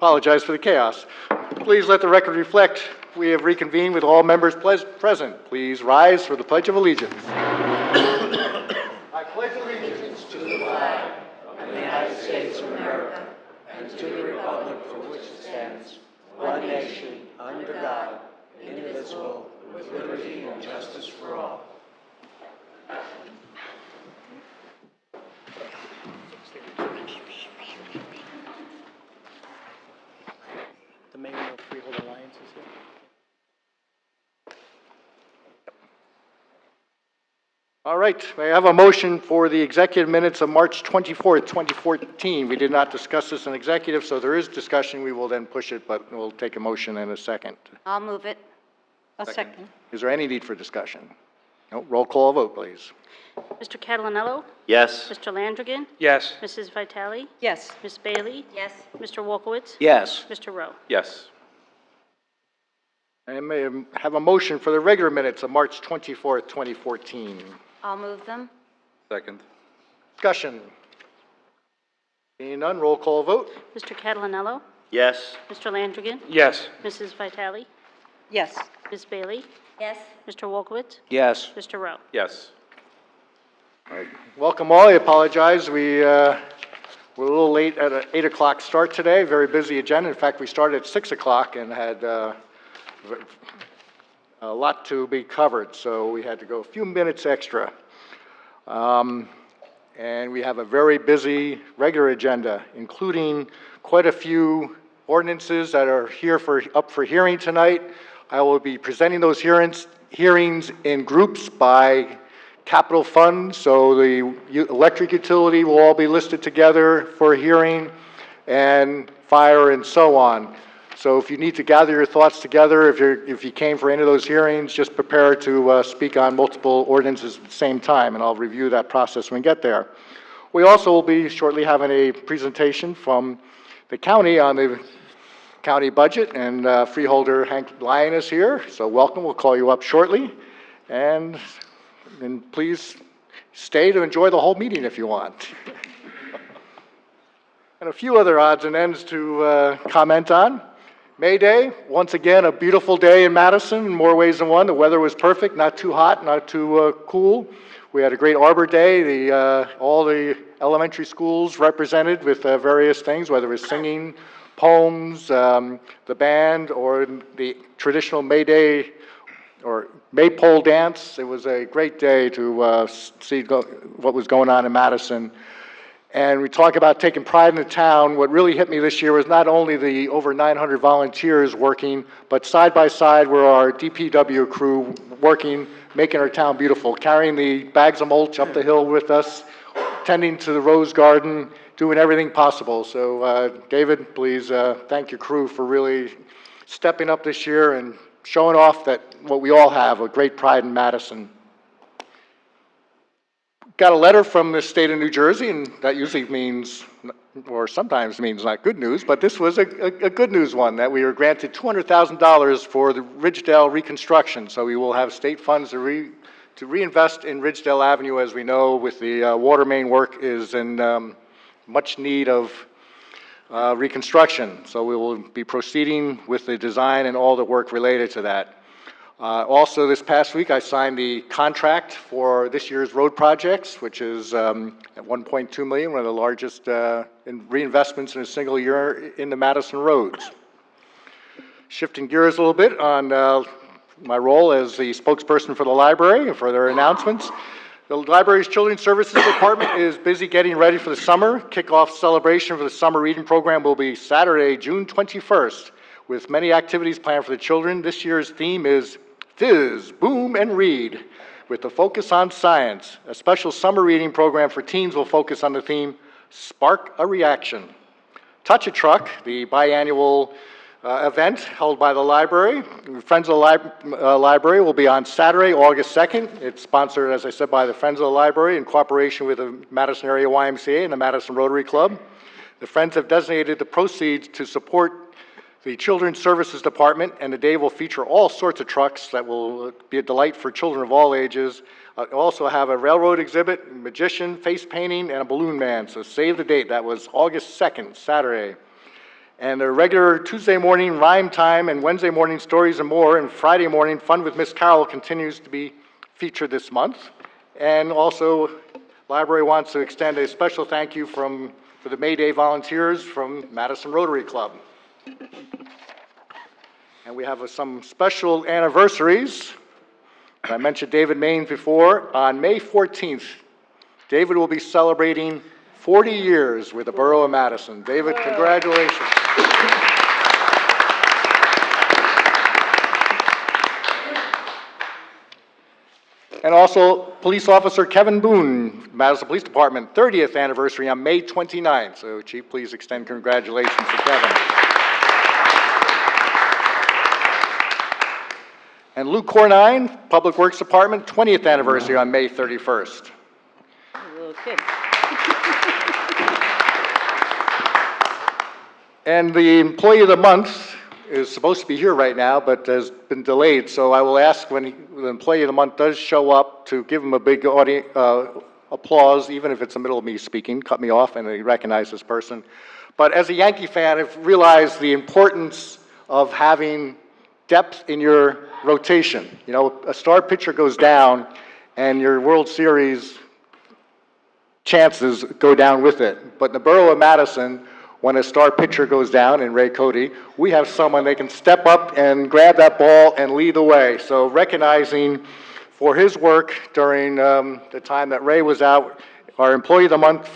Apologize for the chaos. Please let the record reflect we have reconvened with all members present. Please rise for the Pledge of Allegiance. I pledge allegiance to the flag of the United States of America and to the republic for which it stands, one nation, under God, indivisible, with liberty and justice for all. The mayor of Freehold Alliance is here. All right, may I have a motion for the executive minutes of March 24th, 2014. We did not discuss this in executive, so there is discussion. We will then push it, but we'll take a motion in a second. I'll move it. A second. Is there any need for discussion? No, roll call vote, please. Mr. Catalanello? Yes. Mr. Landrigan? Yes. Mrs. Vitale? Yes. Ms. Bailey? Yes. Mr. Wolkowitz? Yes. Mr. Rowe? Yes. I may have a motion for the regular minutes of March 24th, 2014. I'll move them. Second. Discussion. Seeing none, roll call vote. Mr. Catalanello? Yes. Mr. Landrigan? Yes. Mrs. Vitale? Yes. Ms. Bailey? Yes. Mr. Wolkowitz? Yes. Mr. Rowe? Yes. All right. Welcome all. I apologize. We're a little late at an 8 o'clock start today. Very busy agenda. In fact, we started at 6 o'clock and had a lot to be covered, so we had to go a few minutes extra. And we have a very busy regular agenda, including quite a few ordinances that are up for hearing tonight. I will be presenting those hearings in groups by capital fund, so the electric utility will all be listed together for a hearing, and fire and so on. So if you need to gather your thoughts together, if you came for any of those hearings, just prepare to speak on multiple ordinances at the same time, and I'll review that process when we get there. We also will be shortly having a presentation from the county on the county budget, and freeholder Hank Lyon is here, so welcome. We'll call you up shortly, and please stay to enjoy the whole meeting if you want. And a few other odds and ends to comment on. May Day, once again, a beautiful day in Madison in more ways than one. The weather was perfect, not too hot, not too cool. We had a great Arbor Day. All the elementary schools represented with various things, whether it was singing, poems, the band, or the traditional May Day or Maypole dance. It was a great day to see what was going on in Madison. And we talk about taking pride in the town. What really hit me this year was not only the over 900 volunteers working, but side by side were our DPW crew working, making our town beautiful, carrying the bags of mulch up the hill with us, tending to the rose garden, doing everything possible. So David, please thank your crew for really stepping up this year and showing off that what we all have, a great pride in Madison. Got a letter from the state of New Jersey, and that usually means, or sometimes means not good news, but this was a good news one, that we were granted $200,000 for the Ridgedale reconstruction. So we will have state funds to reinvest in Ridgedale Avenue, as we know, with the water main work is in much need of reconstruction. So we will be proceeding with the design and all the work related to that. Also, this past week, I signed the contract for this year's road projects, which is at $1.2 million, one of the largest reinvestments in a single year in the Madison roads. Shifting gears a little bit on my role as the spokesperson for the library and for their announcements. The library's Children's Services Department is busy getting ready for the summer. Kickoff celebration for the summer reading program will be Saturday, June 21st, with many activities planned for the children. This year's theme is Fizz, Boom, and Read, with the focus on science. A special summer reading program for teens will focus on the theme Spark a Reaction. Touch a Truck, the biannual event held by the library. Friends of the Library will be on Saturday, August 2nd. It's sponsored, as I said, by the Friends of the Library in cooperation with the Madison Area YMCA and the Madison Rotary Club. The Friends have designated the proceeds to support the Children's Services Department, and the day will feature all sorts of trucks that will be a delight for children of all ages. Also have a railroad exhibit, magician, face painting, and a balloon man. So save the date. That was August 2nd, Saturday. And their regular Tuesday morning rhyme time and Wednesday morning stories and more, and Friday morning Fun with Miss Carol continues to be featured this month. And also, library wants to extend a special thank you for the May Day volunteers from Madison Rotary Club. And we have some special anniversaries. I mentioned David Main before. On May 14th, David will be celebrating 40 years with the Borough of Madison. David, congratulations. And also, Police Officer Kevin Boone, Madison Police Department, 30th anniversary on May 29th. So, Chief, please extend congratulations to Kevin. And Luke Cornine, Public Works Department, 20th anniversary on May 31st. Okay. And the Employee of the Month is supposed to be here right now, but has been delayed. So I will ask when the Employee of the Month does show up to give him a big applause, even if it's the middle of me speaking, cut me off and they recognize this person. But as a Yankee fan, I've realized the importance of having depth in your rotation. You know, a star pitcher goes down and your World Series chances go down with it. But in the Borough of Madison, when a star pitcher goes down, in Ray Cody, we have someone that can step up and grab that ball and lead the way. So recognizing for his work during the time that Ray was out, our Employee of the Month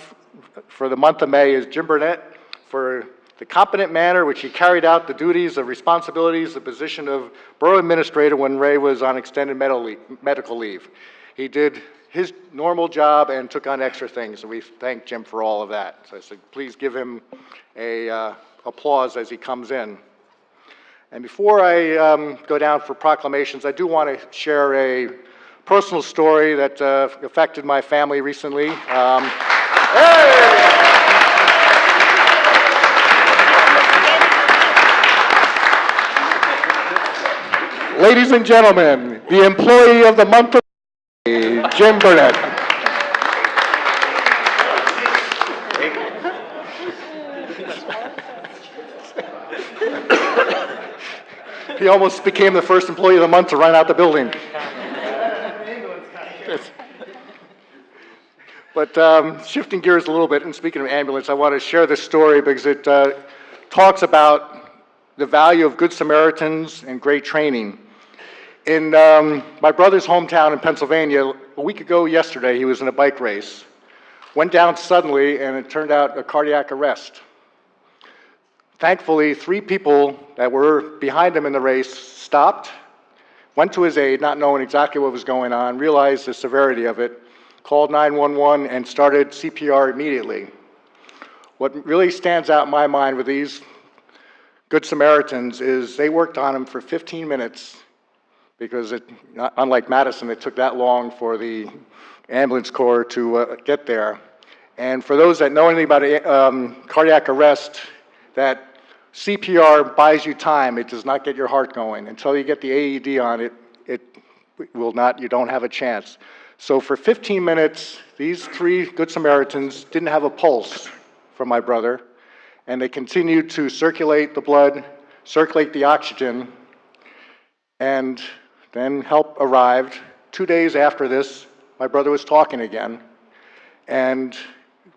for the month of May is Jim Burnett for the competent manner which he carried out the duties, the responsibilities, the position of Borough Administrator when Ray was on extended medical leave. He did his normal job and took on extra things, and we thank Jim for all of that. So I said, please give him a applause as he comes in. And before I go down for proclamations, I do want to share a personal story that affected my family recently. Ladies and gentlemen, the Employee of the Month of May, Jim Burnett. He almost became the first Employee of the Month to run out the building. But shifting gears a little bit, and speaking of ambulance, I want to share this story because it talks about the value of Good Samaritans and great training. In my brother's hometown in Pennsylvania, a week ago yesterday, he was in a bike race. Went down suddenly, and it turned out a cardiac arrest. Thankfully, 3 people that were behind him in the race stopped, went to his aid, not knowing exactly what was going on, realized the severity of it, called 911, and started CPR immediately. What really stands out in my mind with these Good Samaritans is they worked on him for 15 minutes because, unlike Madison, it took that long for the ambulance corps to get there. And for those that know anything about cardiac arrest, that CPR buys you time. It does not get your heart going. Until you get the AED on it, it will not, you don't have a chance. So for 15 minutes, these 3 Good Samaritans didn't have a pulse from my brother, and they continued to circulate the blood, circulate the oxygen, and then help arrived. 2 days after this, my brother was talking again, and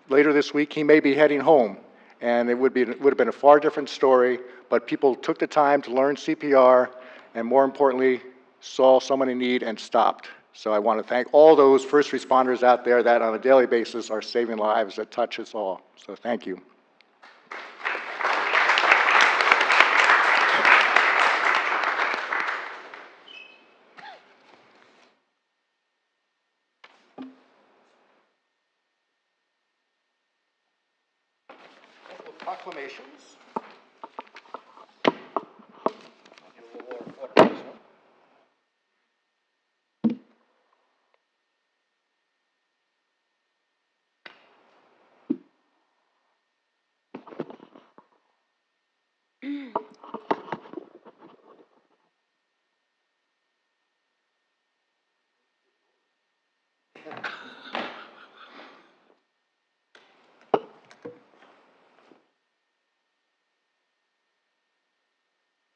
later this week, he may be heading home. And it would have been a far different story, but people took the time to learn CPR, and more importantly, saw someone in need and stopped. So I want to thank all those first responders out there that on a daily basis are saving lives that touch us all. So thank you. Proclamations.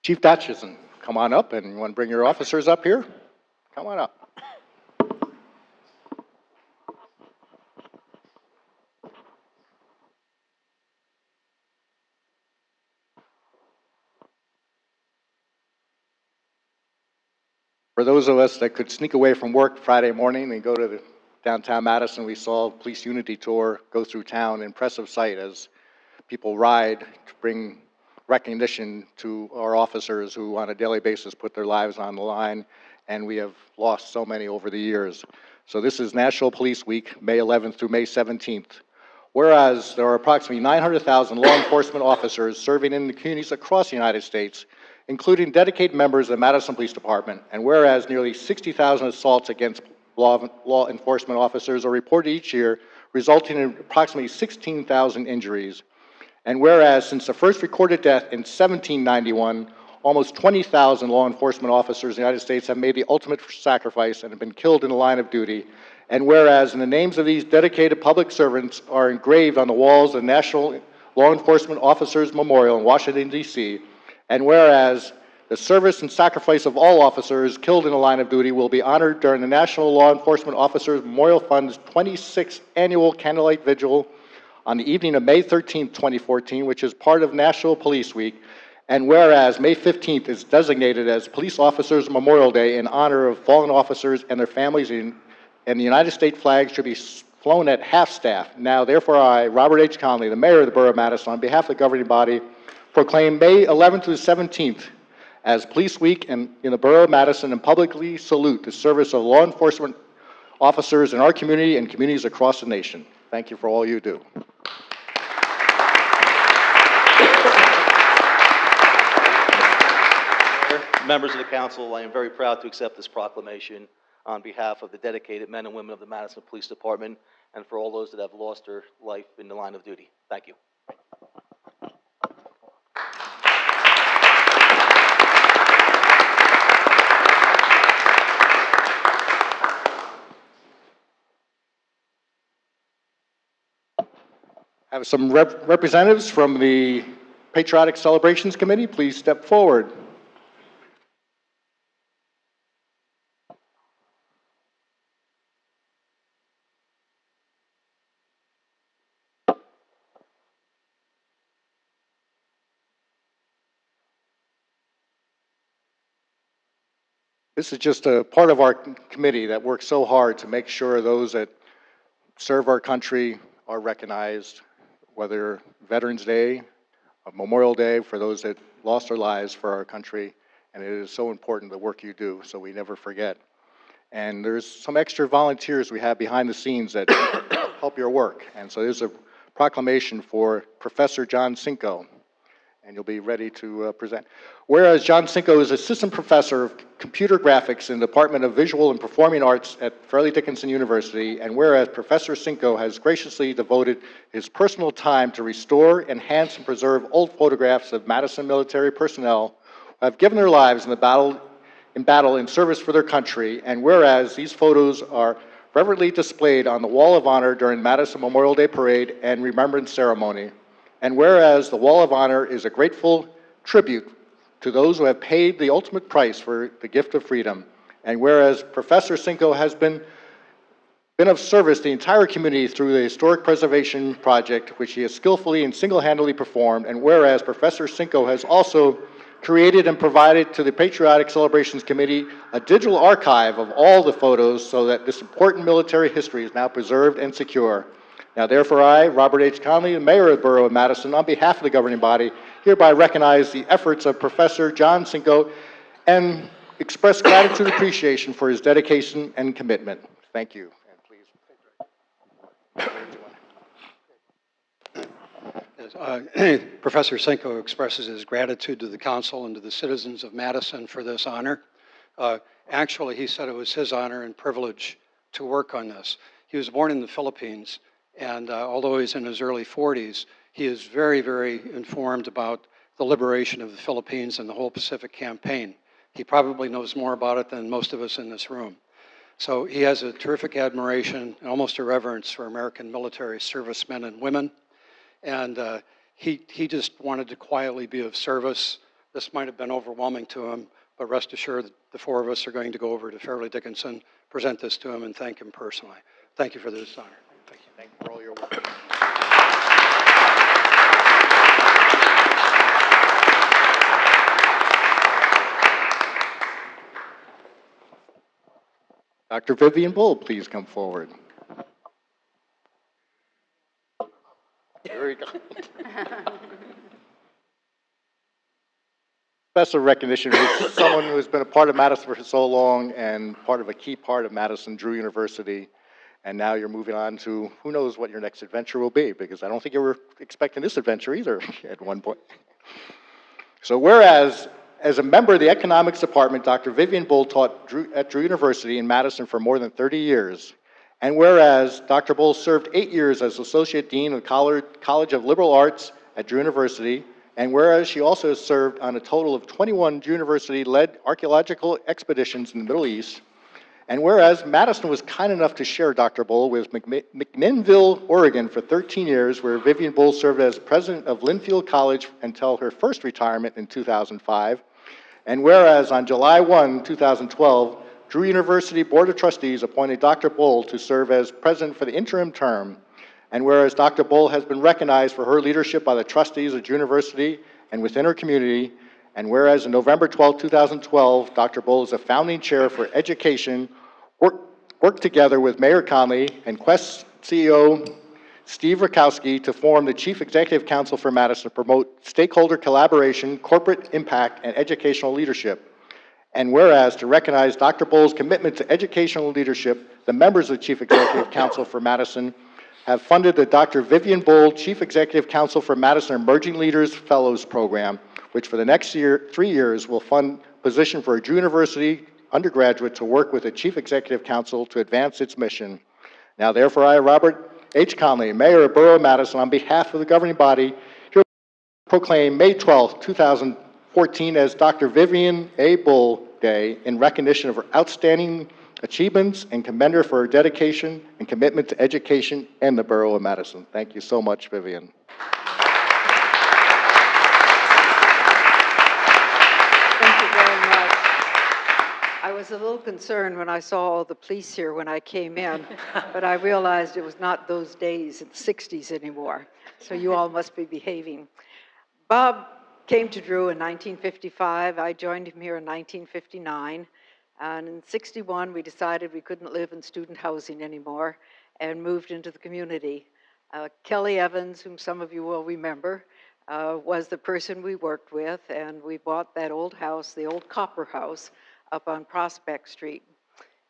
Chief Datchison, come on up, and you want to bring your officers up here? Come on up. For those of us that could sneak away from work Friday morning and go to the downtown Madison, we saw Police Unity Tour go through town, impressive sight as people ride to bring recognition to our officers who on a daily basis put their lives on the line, and we have lost so many over the years. So this is National Police Week, May 11th through May 17th. Whereas there are approximately 900,000 law enforcement officers serving in the communities across the United States, including dedicated members of the Madison Police Department, and whereas nearly 60,000 assaults against law enforcement officers are reported each year, resulting in approximately 16,000 injuries. And whereas since the first recorded death in 1791, almost 20,000 law enforcement officers in the United States have made the ultimate sacrifice and have been killed in the line of duty. And whereas the names of these dedicated public servants are engraved on the walls of the National Law Enforcement Officers Memorial in Washington, D.C., and whereas the service and sacrifice of all officers killed in the line of duty will be honored during the National Law Enforcement Officers Memorial Fund's 26th annual Candlelight Vigil on the evening of May 13, 2014, which is part of National Police Week, and whereas May 15th is designated as Police Officers Memorial Day in honor of fallen officers and their families, and the United States flag should be flown at half-staff. Now, therefore, I, Robert H. Conley, the Mayor of the Borough of Madison, on behalf of the governing body, proclaim May 11th to the 17th as Police Week in the Borough of Madison and publicly salute the service of law enforcement officers in our community and communities across the nation. Thank you for all you do. Members of the council, I am very proud to accept this proclamation on behalf of the dedicated men and women of the Madison Police Department and for all those that have lost their life in the line of duty. Thank you. I have some representatives from the Patriotic Celebrations Committee. Please step forward. This is just a part of our committee that works so hard to make sure those that serve our country are recognized, whether Veterans Day, Memorial Day, for those that lost their lives for our country. And it is so important the work you do, so we never forget. And there's some extra volunteers we have behind the scenes that help your work. And so there's a proclamation for Professor John Cinco, and you'll be ready to present. Whereas John Cinco is Assistant Professor of Computer Graphics in the Department of Visual and Performing Arts at Fairleigh Dickinson University, and whereas Professor Cinco has graciously devoted his personal time to restore, enhance, and preserve old photographs of Madison military personnel who have given their lives in battle in service for their country, and whereas these photos are reverently displayed on the Wall of Honor during Madison Memorial Day Parade and Remembrance Ceremony, and whereas the Wall of Honor is a grateful tribute to those who have paid the ultimate price for the gift of freedom, and whereas Professor Cinco has been of service to the entire community through the Historic Preservation Project, which he has skillfully and single-handedly performed, and whereas Professor Cinco has also created and provided to the Patriotic Celebrations Committee a digital archive of all the photos so that this important military history is now preserved and secure. Now, therefore, I, Robert H. Conley, the Mayor of the Borough of Madison, on behalf of the governing body, hereby recognize the efforts of Professor John Cinco and express gratitude and appreciation for his dedication and commitment. Thank you. And please. Professor Cinco expresses his gratitude to the council and to the citizens of Madison for this honor. Actually, he said it was his honor and privilege to work on this. He was born in the Philippines, and although he's in his early 40s, he is very, very informed about the liberation of the Philippines and the whole Pacific campaign. He probably knows more about it than most of us in this room. So he has a terrific admiration and almost a reverence for American military servicemen and women. And he just wanted to quietly be of service This might have been overwhelming to him, but rest assured that the four of us are going to go over to Fairleigh Dickinson, present this to him, and thank him personally. Thank you for this honor. Thank you. Thank you for all your work. Dr. Vivian Bull, please come forward. There we go. Special recognition for someone who has been a part of Madison for so long and part of a key part of Madison, Drew University, and now you're moving on to who knows what your next adventure will be, because I don't think you were expecting this adventure either at one point. So whereas, as a member of the economics department, Dr. Vivian Bull taught at Drew University in Madison for more than 30 years. And whereas Dr. Bull served 8 years as Associate Dean of the College of Liberal Arts at Drew University, and whereas she also served on a total of 21 Drew University-led archaeological expeditions in the Middle East, and whereas Madison was kind enough to share Dr. Bull with McMinnville, Oregon for 13 years, where Vivian Bull served as president of Linfield College until her first retirement in 2005, and whereas on July 1, 2012, Drew University Board of Trustees appointed Dr. Bull to serve as president for the interim term, and whereas Dr. Bull has been recognized for her leadership by the trustees of Drew University and within her community, and whereas on November 12, 2012, Dr. Bull is a founding chair for education, worked together with Mayor Conley and Quest CEO Steve Rakowski to form the Chief Executive Council for Madison to promote stakeholder collaboration, corporate impact, and educational leadership. And whereas to recognize Dr. Bull's commitment to educational leadership, the members of the Chief Executive Council for Madison have funded the Dr. Vivian Bull Chief Executive Council for Madison Emerging Leaders Fellows Program, which for the next 3 years will fund position for a Drew University undergraduate to work with the Chief Executive Council to advance its mission. Now, therefore, I, Robert H. Conley, Mayor of Borough of Madison, on behalf of the governing body, hereby proclaim May 12, 2014 as Dr. Vivian A. Bull Day in recognition of her outstanding achievements and commend her for her dedication and commitment to education and the Borough of Madison. Thank you so much, Vivian. Thank you very much. I was a little concerned when I saw all the police here when I came in, but I realized it was not those days in the 60s anymore, so you all must be behaving. Bob came to Drew in 1955. I joined him here in 1959. And in 61, we decided we couldn't live in student housing anymore and moved into the community. Kelly Evans, whom some of you will remember, was the person we worked with, and we bought that old house, the old copper house, up on Prospect Street.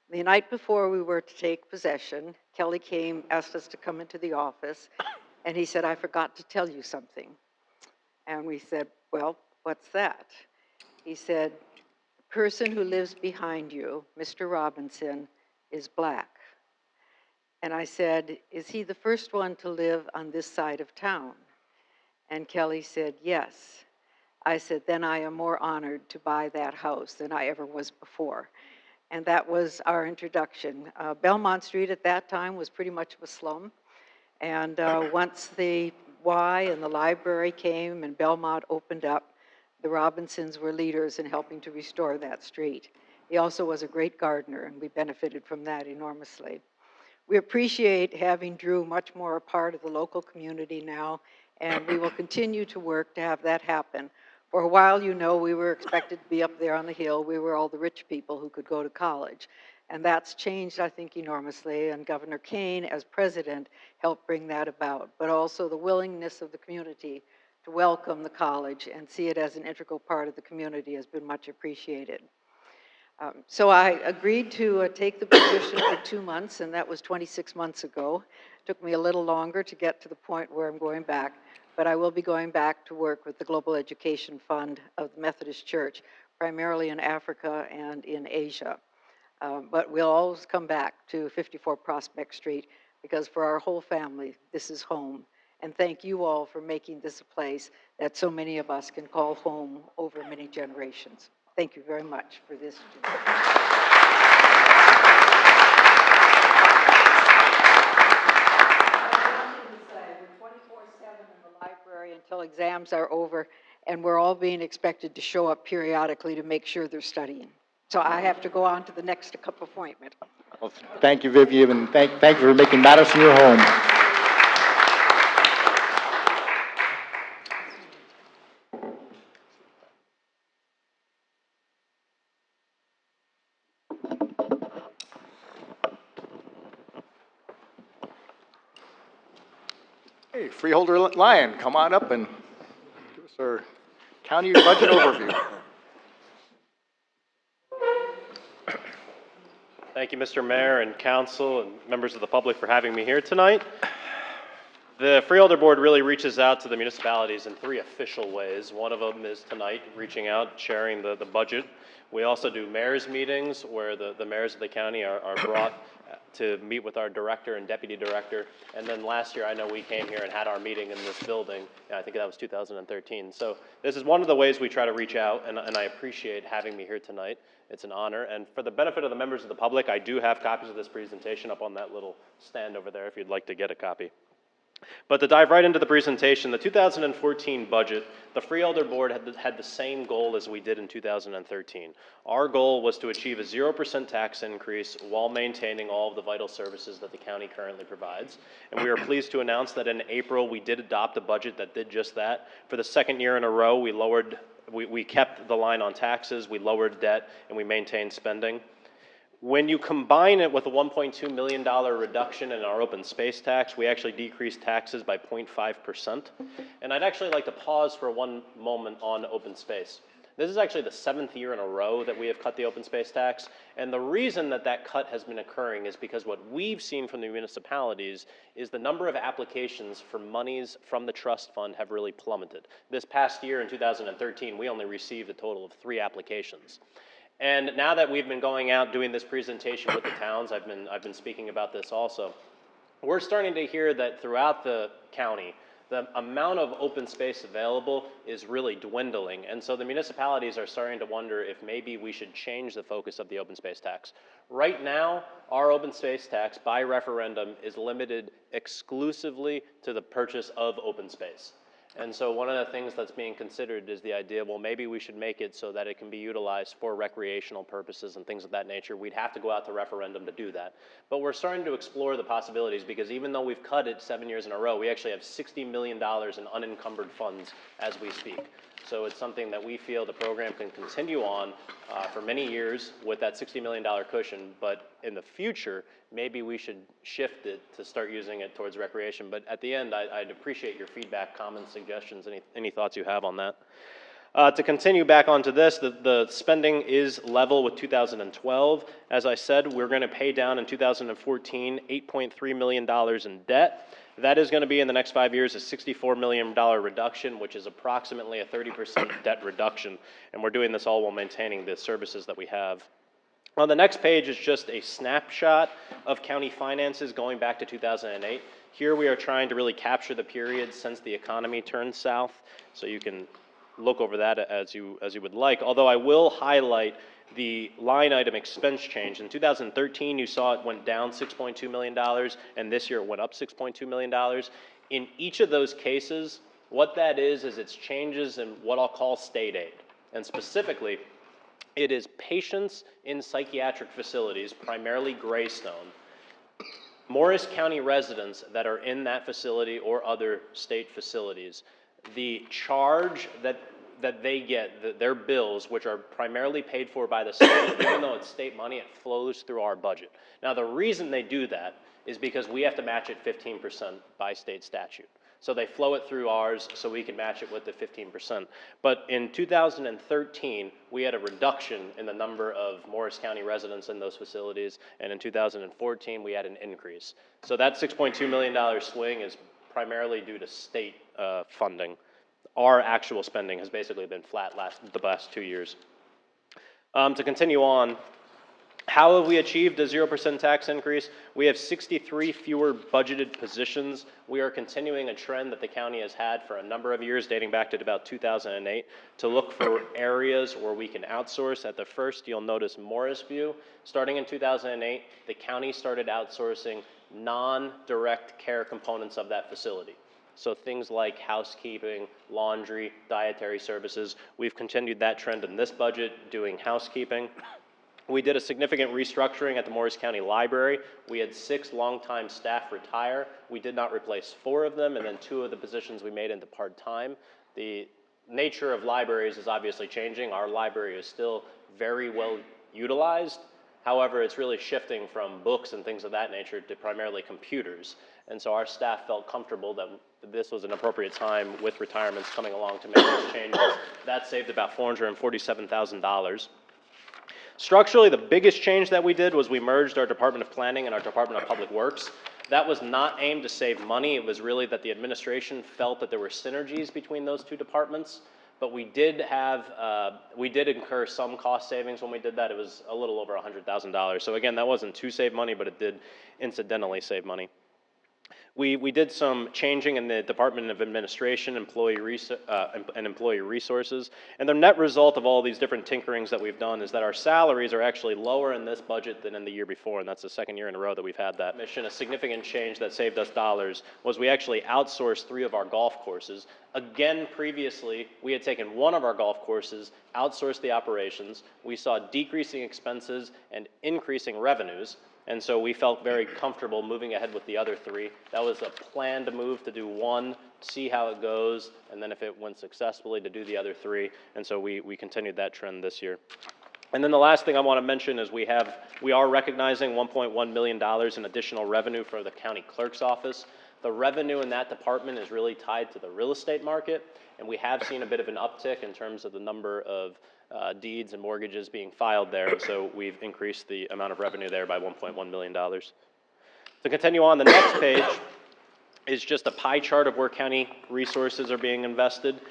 The night before we were to take possession, Kelly came, asked us to come into the office, and he said, "I forgot to tell you something." And we said, "Well, what's that?" He said, "The person who lives behind you, Mr. Robinson, is black." And I said, "Is he the first one to live on this side of town?" And Kelly said, "Yes." I said, "Then I am more honored to buy that house than I ever was before." And that was our introduction. Belmont Street at that time was pretty much of a slum. And once the Y and the library came and Belmont opened up, the Robinsons were leaders in helping to restore that street. He also was a great gardener, and we benefited from that enormously. We appreciate having Drew much more a part of the local community now, and we will continue to work to have that happen. For a while, you know, we were expected to be up there on the hill. We were all the rich people who could go to college. And that's changed, I think, enormously, and Governor Kane, as president, helped bring that about, but also the willingness of the community to welcome the college and see it as an integral part of the community has been much appreciated. So I agreed to take the position for 2 months, and that was 26 months ago. It took me a little longer to get to the point where I'm going back, but I will be going back to work with the Global Education Fund of the Methodist Church, primarily in Africa and in Asia. But we'll always come back to 54 Prospect Street, because for our whole family, this is home. And thank you all for making this a place that so many of us can call home over many generations. Thank you very much for this. We're 24/7 in the library until exams are over, and we're all being expected to show up periodically to make sure they're studying. So I have to go on to the next appointment. Well, thank you, Vivian, and thank you for making Madison your home. Hey, Freeholder Lyon, come on up and give us our county budget overview. Thank you, Mr. Mayor and council and members of the public for having me here tonight. The Freeholder Board really reaches out to the municipalities in 3 official ways. One of them is tonight, reaching out, sharing the budget. We also do mayor's meetings where the mayors of the county are brought to meet with our director and deputy director. And then last year, I know we came here and had our meeting in this building. I think that was 2013. So this is one of the ways we try to reach out, and I appreciate having me here tonight. It's an honor. And for the benefit of the members of the public, I do have copies of this presentation up on that little stand over there if you'd like to get a copy. But to dive right into the presentation, the 2014 budget, the Freeholder Board had the same goal as we did in 2013. Our goal was to achieve a 0% tax increase while maintaining all of the vital services that the county currently provides. And we are pleased to announce that in April, we did adopt a budget that did just that. For the 2nd year in a row, we kept the line on taxes, we lowered debt, and we maintained spending. When you combine it with a $1.2 million reduction in our open space tax, we actually decreased taxes by 0.5%. And I'd actually like to pause for one moment on open space. This is actually the 7th year in a row that we have cut the open space tax. And the reason that that cut has been occurring is because what we've seen from the municipalities is the number of applications for monies from the trust fund have really plummeted. This past year in 2013, we only received a total of 3 applications. And now that we've been going out doing this presentation with the towns, I've been speaking about this also, we're starting to hear that throughout the county, the amount of open space available is really dwindling. And so the municipalities are starting to wonder if maybe we should change the focus of the open space tax. Right now, our open space tax by referendum is limited exclusively to the purchase of open space. And so one of the things that's being considered is the idea, well, maybe we should make it so that it can be utilized for recreational purposes and things of that nature. We'd have to go out to referendum to do that. But we're starting to explore the possibilities because even though we've cut it 7 years in a row, we actually have $60 million in unencumbered funds as we speak. So it's something that we feel the program can continue on for many years with that $60 million cushion, but in the future, maybe we should shift it to start using it towards recreation. But at the end, I'd appreciate your feedback, comments, suggestions, any thoughts you have on that. To continue back onto this, the spending is level with 2012. As I said, we're going to pay down in 2014 $8.3 million in debt. That is going to be in the next 5 years a $64 million reduction, which is approximately a 30% debt reduction. And we're doing this all while maintaining the services that we have. On the next page is just a snapshot of county finances going back to 2008. Here we are trying to really capture the period since the economy turned south. So you can look over that as you would like. Although I will highlight the line item expense change. In 2013, you saw it went down $6.2 million, and this year it went up $6.2 million. In each of those cases, what that is it's changes in what I'll call state aid. And specifically, it is patients in psychiatric facilities, primarily Greystone, Morris County residents that are in that facility or other state facilities. The charge that they get, their bills, which are primarily paid for by the state, even though it's state money, it flows through our budget. Now, the reason they do that is because we have to match it 15% by state statute. So they flow it through ours so we can match it with the 15%. But in 2013, we had a reduction in the number of Morris County residents in those facilities, and in 2014, we had an increase. So that $6.2 million swing is primarily due to state funding. Our actual spending has basically been flat the last 2 years. To continue on, how have we achieved a 0% tax increase? We have 63 fewer budgeted positions. We are continuing a trend that the county has had for a number of years, dating back to about 2008, to look for areas where we can outsource. At the first, you'll notice Morrisview. Starting in 2008, the county started outsourcing non-direct care components of that facility. So things like housekeeping, laundry, dietary services, we've continued that trend in this budget, doing housekeeping. We did a significant restructuring at the Morris County Library. We had 6 longtime staff retire. We did not replace 4 of them, and then 2 of the positions we made into part-time. The nature of libraries is obviously changing. Our library is still very well utilized. However, it's really shifting from books and things of that nature to primarily computers. And so our staff felt comfortable that this was an appropriate time with retirements coming along to make those changes. That saved about $447,000. Structurally, the biggest change that we did was we merged our Department of Planning and our Department of Public Works. That was not aimed to save money. It was really that the administration felt that there were synergies between those 2 departments. But we did incur some cost savings when we did that. It was a little over $100,000. So again, that wasn't to save money, but it did incidentally save money. We did some changing in the Department of Administration, and Employee Resources, and the net result of all these different tinkerings that we've done is that our salaries are actually lower in this budget than in the year before, and that's the 2nd year in a row that we've had that. A significant change that saved us dollars was we actually outsourced 3 of our golf courses. Again, previously, we had taken 1 of our golf courses, outsourced the operations. We saw decreasing expenses and increasing revenues. And so we felt very comfortable moving ahead with the other 3. That was a planned move to do 1, see how it goes, and then if it went successfully, to do the other 3. And so we continued that trend this year. And then the last thing I want to mention is we are recognizing $1.1 million in additional revenue for the county clerk's office. The revenue in that department is really tied to the real estate market, and we have seen a bit of an uptick in terms of the number of deeds and mortgages being filed there, and so we've increased the amount of revenue there by $1.1 million. To continue on, the next page is just a pie chart of where county resources are being invested.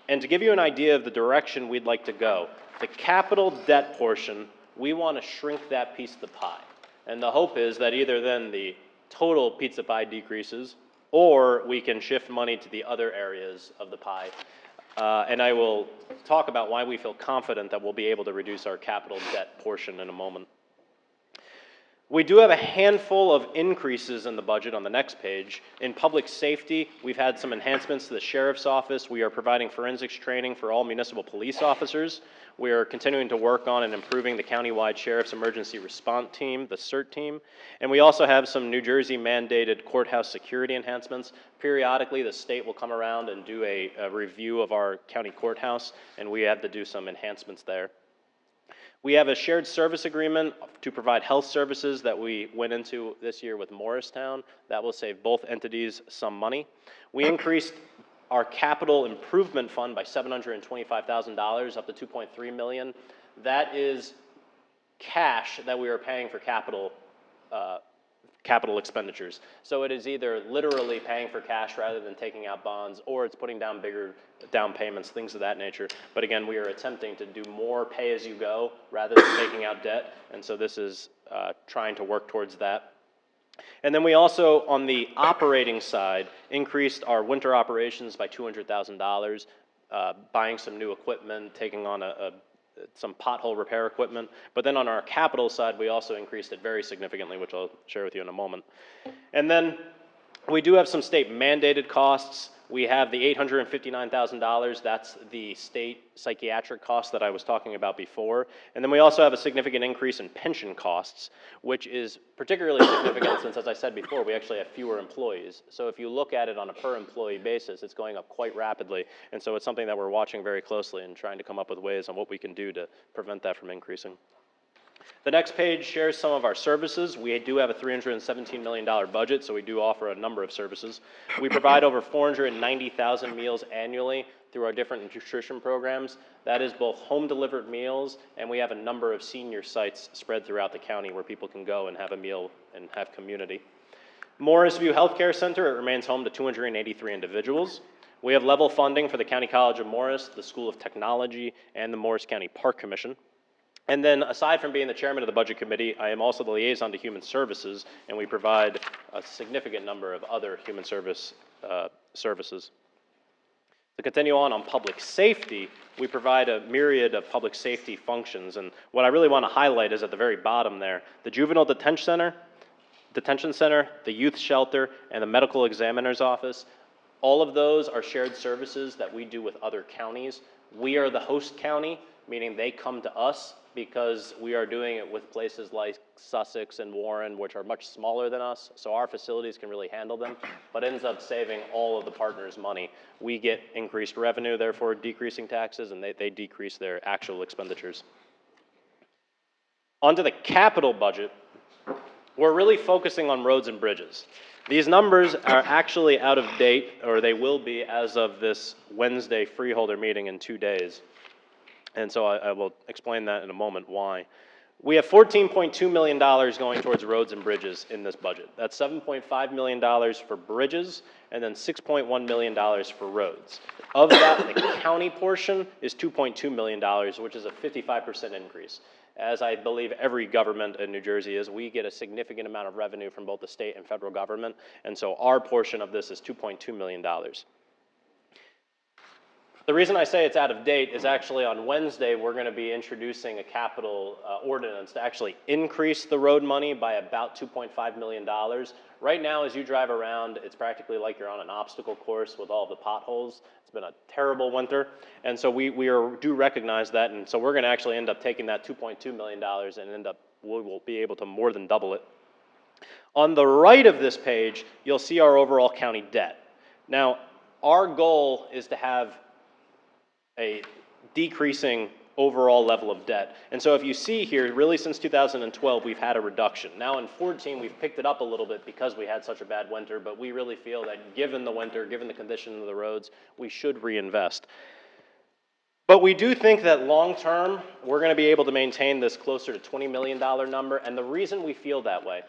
And to give you an idea of the direction we'd like to go, the capital debt portion, we want to shrink that piece of the pie. And the hope is that either then the total pizza pie decreases, or we can shift money to the other areas of the pie. And I will talk about why we feel confident that we'll be able to reduce our capital debt portion in a moment. We do have a handful of increases in the budget on the next page. In public safety, we've had some enhancements to the sheriff's office. We are providing forensics training for all municipal police officers. We are continuing to work on and improving the countywide sheriff's emergency response team, the CERT team. And we also have some New Jersey mandated courthouse security enhancements. Periodically, the state will come around and do a review of our county courthouse, and we have to do some enhancements there. We have a shared service agreement to provide health services that we went into this year with Morristown. That will save both entities some money. We increased our capital improvement fund by $725,000 up to $2.3 million. That is cash that we are paying for capital expenditures. So it is either literally paying for cash rather than taking out bonds, or it's putting down bigger down payments, things of that nature. But again, we are attempting to do more pay-as-you-go rather than taking out debt, and so this is trying to work towards that. And then we also, on the operating side, increased our winter operations by $200,000, buying some new equipment, taking on some pothole repair equipment. But then on our capital side, we also increased it very significantly, which I'll share with you in a moment. And then we do have some state mandated costs. We have the $859,000, that's the state psychiatric cost that I was talking about before. And then we also have a significant increase in pension costs, which is particularly significant since, as I said before, we actually have fewer employees. So if you look at it on a per employee basis, it's going up quite rapidly. And so it's something that we're watching very closely and trying to come up with ways on what we can do to prevent that from increasing. The next page shares some of our services. We do have a $317 million budget, so we do offer a number of services. We provide over 490,000 meals annually through our different nutrition programs. That is both home-delivered meals, and we have a number of senior sites spread throughout the county where people can go and have a meal and have community. Morris View Healthcare Center, it remains home to 283 individuals. We have level funding for the County College of Morris, the School of Technology, and the Morris County Park Commission. And then, aside from being the chairman of the Budget Committee, I am also the liaison to Human Services, and we provide a significant number of other human service services. To continue on public safety, we provide a myriad of public safety functions, and what I really want to highlight is at the very bottom there, the Juvenile Detention Center, the Youth Shelter, and the Medical Examiner's Office. All of those are shared services that we do with other counties. We are the host county, meaning they come to us because we are doing it with places like Sussex and Warren, which are much smaller than us, so our facilities can really handle them, but ends up saving all of the partners money. We get increased revenue, therefore decreasing taxes, and they decrease their actual expenditures. Onto the capital budget, we're really focusing on roads and bridges. These numbers are actually out of date, or they will be as of this Wednesday freeholder meeting in 2 days. And so I will explain that in a moment why. We have $14.2 million going towards roads and bridges in this budget. That's $7.5 million for bridges and then $6.1 million for roads. Of that, the county portion is $2.2 million, which is a 55% increase. As I believe every government in New Jersey is, we get a significant amount of revenue from both the state and federal government, and so our portion of this is $2.2 million. The reason I say it's out of date is actually on Wednesday, we're going to be introducing a capital ordinance to actually increase the road money by about $2.5 million. Right now, as you drive around, it's practically like you're on an obstacle course with all the potholes. It's been a terrible winter, and so we do recognize that, and so we're going to actually end up taking that $2.2 million and we will be able to more than double it. On the right of this page, you'll see our overall county debt. Now, our goal is to have a decreasing overall level of debt. And so if you see here, really since 2012, we've had a reduction. Now in 14, we've picked it up a little bit because we had such a bad winter, but we really feel that given the winter, given the condition of the roads, we should reinvest. But we do think that long term, we're going to be able to maintain this closer to $20 million number. And the reason we feel that way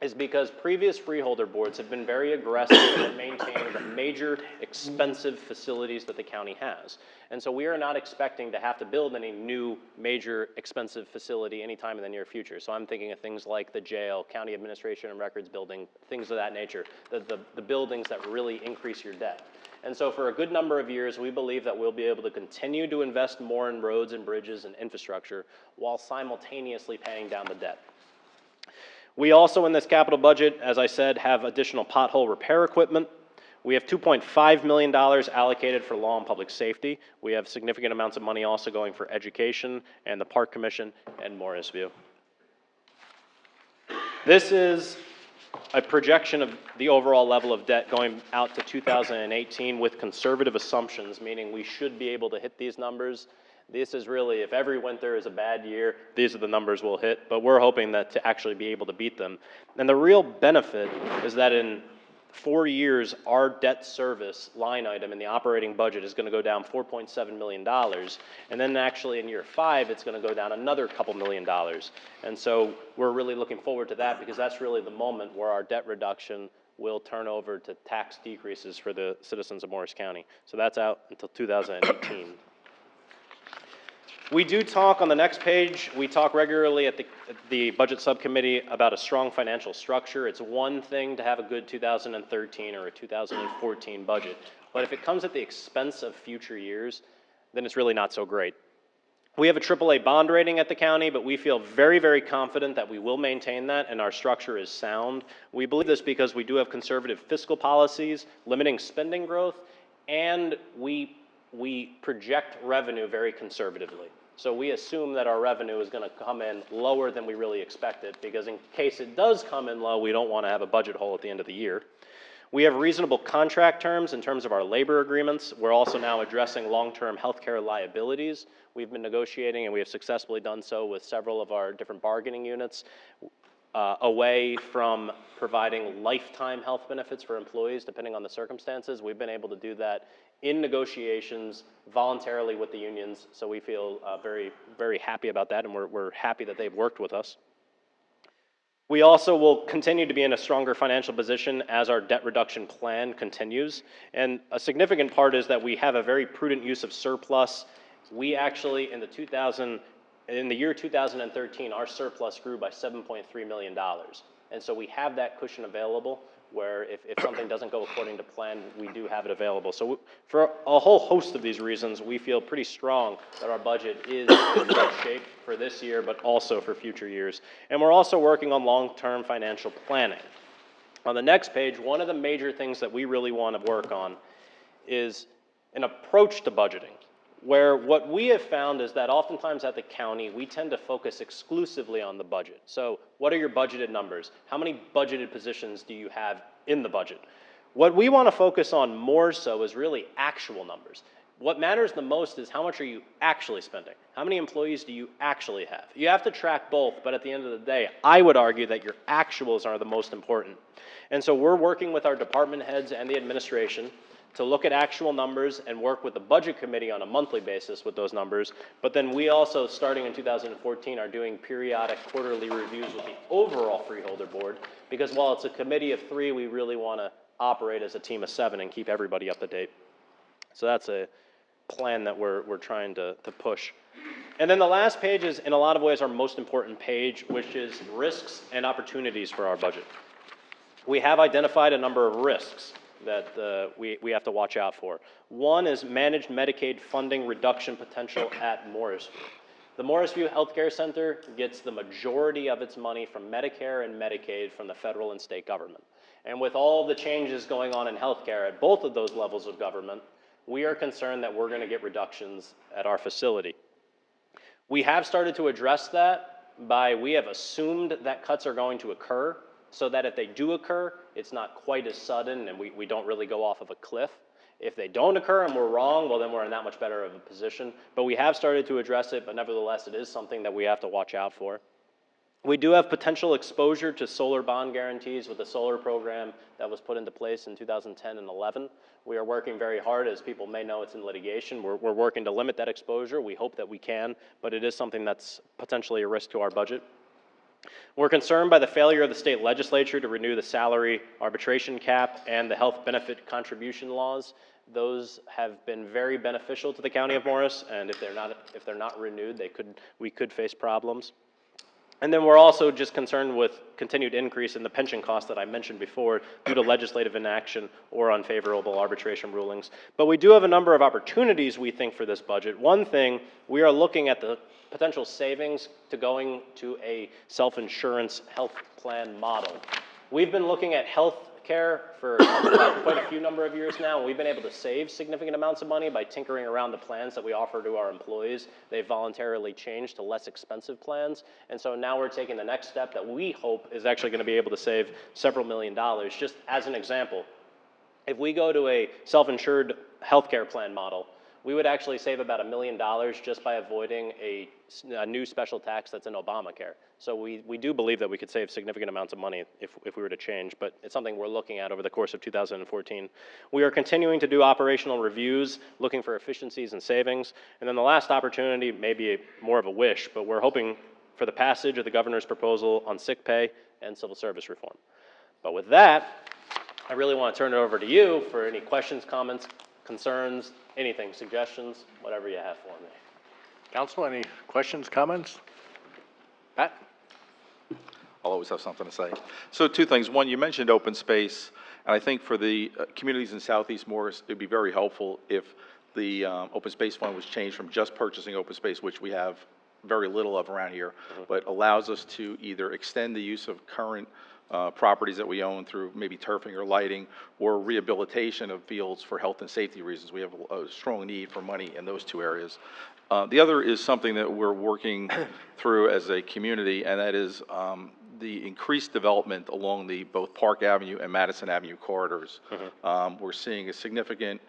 is because previous freeholder boards have been very aggressive in maintaining the major expensive facilities that the county has. And so we are not expecting to have to build any new major expensive facility anytime in the near future. So I'm thinking of things like the jail, county administration and records building, things of that nature, the buildings that really increase your debt. And so for a good number of years, we believe that we'll be able to continue to invest more in roads and bridges and infrastructure while simultaneously paying down the debt. We also, in this capital budget, as I said, have additional pothole repair equipment. We have $2.5 million allocated for law and public safety. We have significant amounts of money also going for education and the Park Commission and Morrisview. This is a projection of the overall level of debt going out to 2018 with conservative assumptions, meaning we should be able to hit these numbers. This is really, if every winter is a bad year, these are the numbers we'll hit, but we're hoping that to actually be able to beat them. And the real benefit is that in 4 years, our debt service line item in the operating budget is going to go down $4.7 million. And then actually in year 5, it's going to go down another couple $1 million. And so we're really looking forward to that because that's really the moment where our debt reduction will turn over to tax decreases for the citizens of Morris County. So that's out until 2018. We do talk on the next page, we talk regularly at the budget subcommittee about a strong financial structure. It's one thing to have a good 2013 or a 2014 budget, but if it comes at the expense of future years, then it's really not so great. We have a AAA bond rating at the county, but we feel very, very confident that we will maintain that and our structure is sound. We believe this because we do have conservative fiscal policies, limiting spending growth, and we project revenue very conservatively. So we assume that our revenue is going to come in lower than we really expected because in case it does come in low, we don't want to have a budget hole at the end of the year. We have reasonable contract terms in terms of our labor agreements. We're also now addressing long-term healthcare liabilities. We've been negotiating and we have successfully done so with several of our different bargaining units away from providing lifetime health benefits for employees depending on the circumstances. We've been able to do that in negotiations voluntarily with the unions, so we feel very, very happy about that, and we're happy that they've worked with us. We also will continue to be in a stronger financial position as our debt reduction plan continues, and a significant part is that we have a very prudent use of surplus. We actually, in the year 2013, our surplus grew by $7.3 million, and so we have that cushion available where if something doesn't go according to plan, we do have it available. So for a whole host of these reasons, we feel pretty strong that our budget is in good shape for this year, but also for future years. And we're also working on long-term financial planning. On the next page, one of the major things that we really want to work on is an approach to budgeting, where what we have found is that oftentimes at the county, we tend to focus exclusively on the budget. So what are your budgeted numbers? How many budgeted positions do you have in the budget? What we want to focus on more so is really actual numbers. What matters the most is how much are you actually spending? How many employees do you actually have? You have to track both, but at the end of the day, I would argue that your actuals are the most important. And so we're working with our department heads and the administration to look at actual numbers and work with the budget committee on a monthly basis with those numbers. But then we also, starting in 2014, are doing periodic quarterly reviews with the overall freeholder board, because while it's a committee of 3, we really want to operate as a team of 7 and keep everybody up to date. So that's a plan that we're trying to push. And then the last page is, in a lot of ways, our most important page, which is risks and opportunities for our budget. We have identified a number of risks that we have to watch out for. One is managed Medicaid funding reduction potential at Morrisview. The Morrisview Healthcare Center gets the majority of its money from Medicare and Medicaid from the federal and state government. And with all the changes going on in healthcare at both of those levels of government, we are concerned that we're going to get reductions at our facility. We have started to address that we have assumed that cuts are going to occur, so that if they do occur, it's not quite as sudden and we don't really go off of a cliff. If they don't occur and we're wrong, well, then we're in that much better of a position. But we have started to address it, but nevertheless, it is something that we have to watch out for. We do have potential exposure to solar bond guarantees with the solar program that was put into place in 2010 and 11. We are working very hard. As people may know, it's in litigation. We're working to limit that exposure. We hope that we can, but it is something that's potentially a risk to our budget. We're concerned by the failure of the state legislature to renew the salary arbitration cap and the health benefit contribution laws. Those have been very beneficial to the County of Morris, and if they're not renewed, we could face problems. And then we're also just concerned with continued increase in the pension costs that I mentioned before due to legislative inaction or unfavorable arbitration rulings. But we do have a number of opportunities, we think, for this budget. One thing, we are looking at the potential savings to going to a self-insurance health plan model. We've been looking at health care for quite a few number of years now, and we've been able to save significant amounts of money by tinkering around the plans that we offer to our employees. They've voluntarily changed to less expensive plans, and so now we're taking the next step that we hope is actually going to be able to save several $1 million. Just as an example, if we go to a self-insured healthcare plan model, we would actually save about $1 million just by avoiding a new special tax that's in Obamacare. So we do believe that we could save significant amounts of money if we were to change, but it's something we're looking at over the course of 2014. We are continuing to do operational reviews, looking for efficiencies and savings. And then the last opportunity may be more of a wish, but we're hoping for the passage of the governor's proposal on sick pay and civil service reform. But with that, I really want to turn it over to you for any questions, comments, concerns, anything, suggestions, whatever you have for me. Council, any questions, comments? Pat? I'll always have something to say. So 2 things. One, you mentioned open space, and I think for the communities in Southeast Morris, it'd be very helpful if the open space fund was changed from just purchasing open space, which we have very little of around here, but allows us to either extend the use of current properties that we own through maybe turfing or lighting, or rehabilitation of fields for health and safety reasons. We have a strong need for money in those 2 areas. The other is something that we're working through as a community, and that is the increased development along the both Park Avenue and Madison Avenue corridors. We're seeing a significant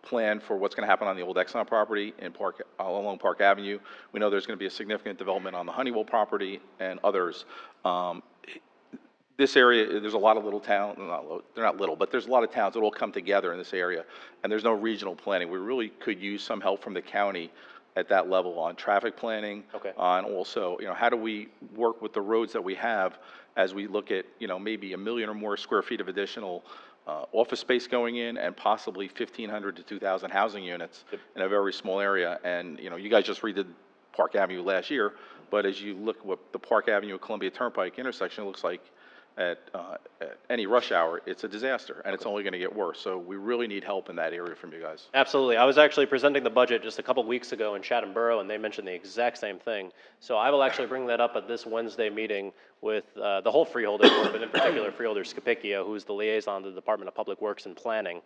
plan for what's going to happen on the old Exxon property in along Park Avenue. We know there's going to be a significant development on the Honeywell property and others. This area, there's a lot of little towns, they're not little, but there's a lot of towns that all come together in this area, and there's no regional planning. We really could use some help from the county at that level on traffic planning, on also, how do we work with the roads that we have as we look at, maybe 1 million or more square feet of additional office space going in, and possibly 1,500 to 2,000 housing units in a very small area. And, you guys just redid Park Avenue last year, but as you look at what the Park Avenue Columbia Turnpike intersection looks like, at any rush hour, it's a disaster, and it's only going to get worse. So we really need help in that area from you guys. Absolutely. I was actually presenting the budget just a couple weeks ago in Chatham Borough, and they mentioned the exact same thing. So I will actually bring that up at this Wednesday meeting with the whole Freeholder Board, but in particular Freeholder Scapicchio, who's the liaison to the Department of Public Works and Planning,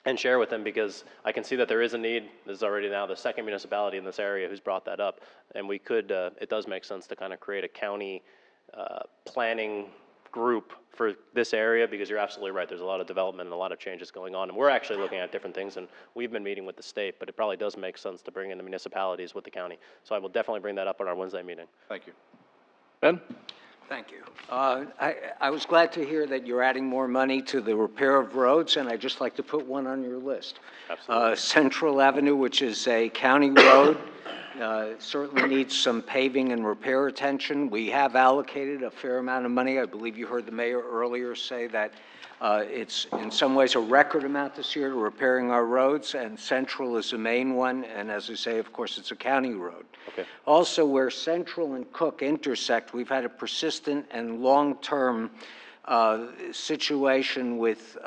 and share with them, because I can see that there is a need. This is already now the second municipality in this area who's brought that up, and we could, it does make sense to kind of create a county planning group for this area, because you're absolutely right, there's a lot of development and a lot of changes going on, and we're actually looking at different things, and we've been meeting with the state, but it probably does make sense to bring in the municipalities with the county. So I will definitely bring that up on our Wednesday meeting. Thank you. Ben? Thank you. I was glad to hear that you're adding more money to the repair of roads, and I'd just like to put one on your list. Absolutely. Central Avenue, which is a county road, certainly needs some paving and repair attention. We have allocated a fair amount of money. I believe you heard the mayor earlier say that it's in some ways a record amount this year to repairing our roads, and Central is the main one, and as I say, of course, it's a county road. Okay. Also, where Central and Cook intersect, we've had a persistent and long-term situation with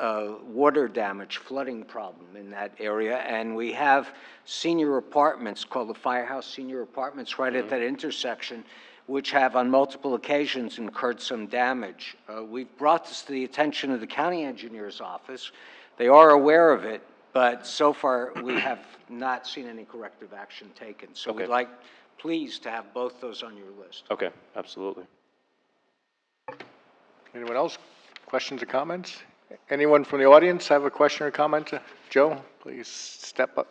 water damage, flooding problem in that area, and we have senior apartments called the Firehouse Senior Apartments right at that intersection, which have on multiple occasions incurred some damage. We've brought this to the attention of the county engineer's office. They are aware of it, but so far we have not seen any corrective action taken. So Okay. we'd like, please, to have both those on your list. Okay, absolutely. Anyone else? Questions or comments? Anyone from the audience have a question or comment? Joe, please step up.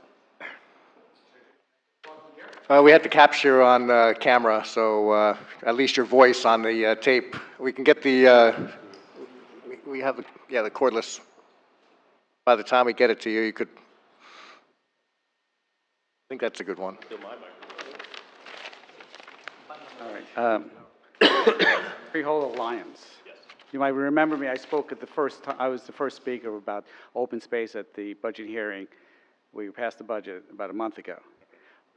We had to capture on camera, so at least your voice on the tape. We can get the, we have, the cordless. By the time we get it to you, you could, I think that's a good one. All right. Freehold Alliance. Yes. You might remember me, I spoke at the first time, I was the first speaker about open space at the budget hearing. We passed the budget about a month ago.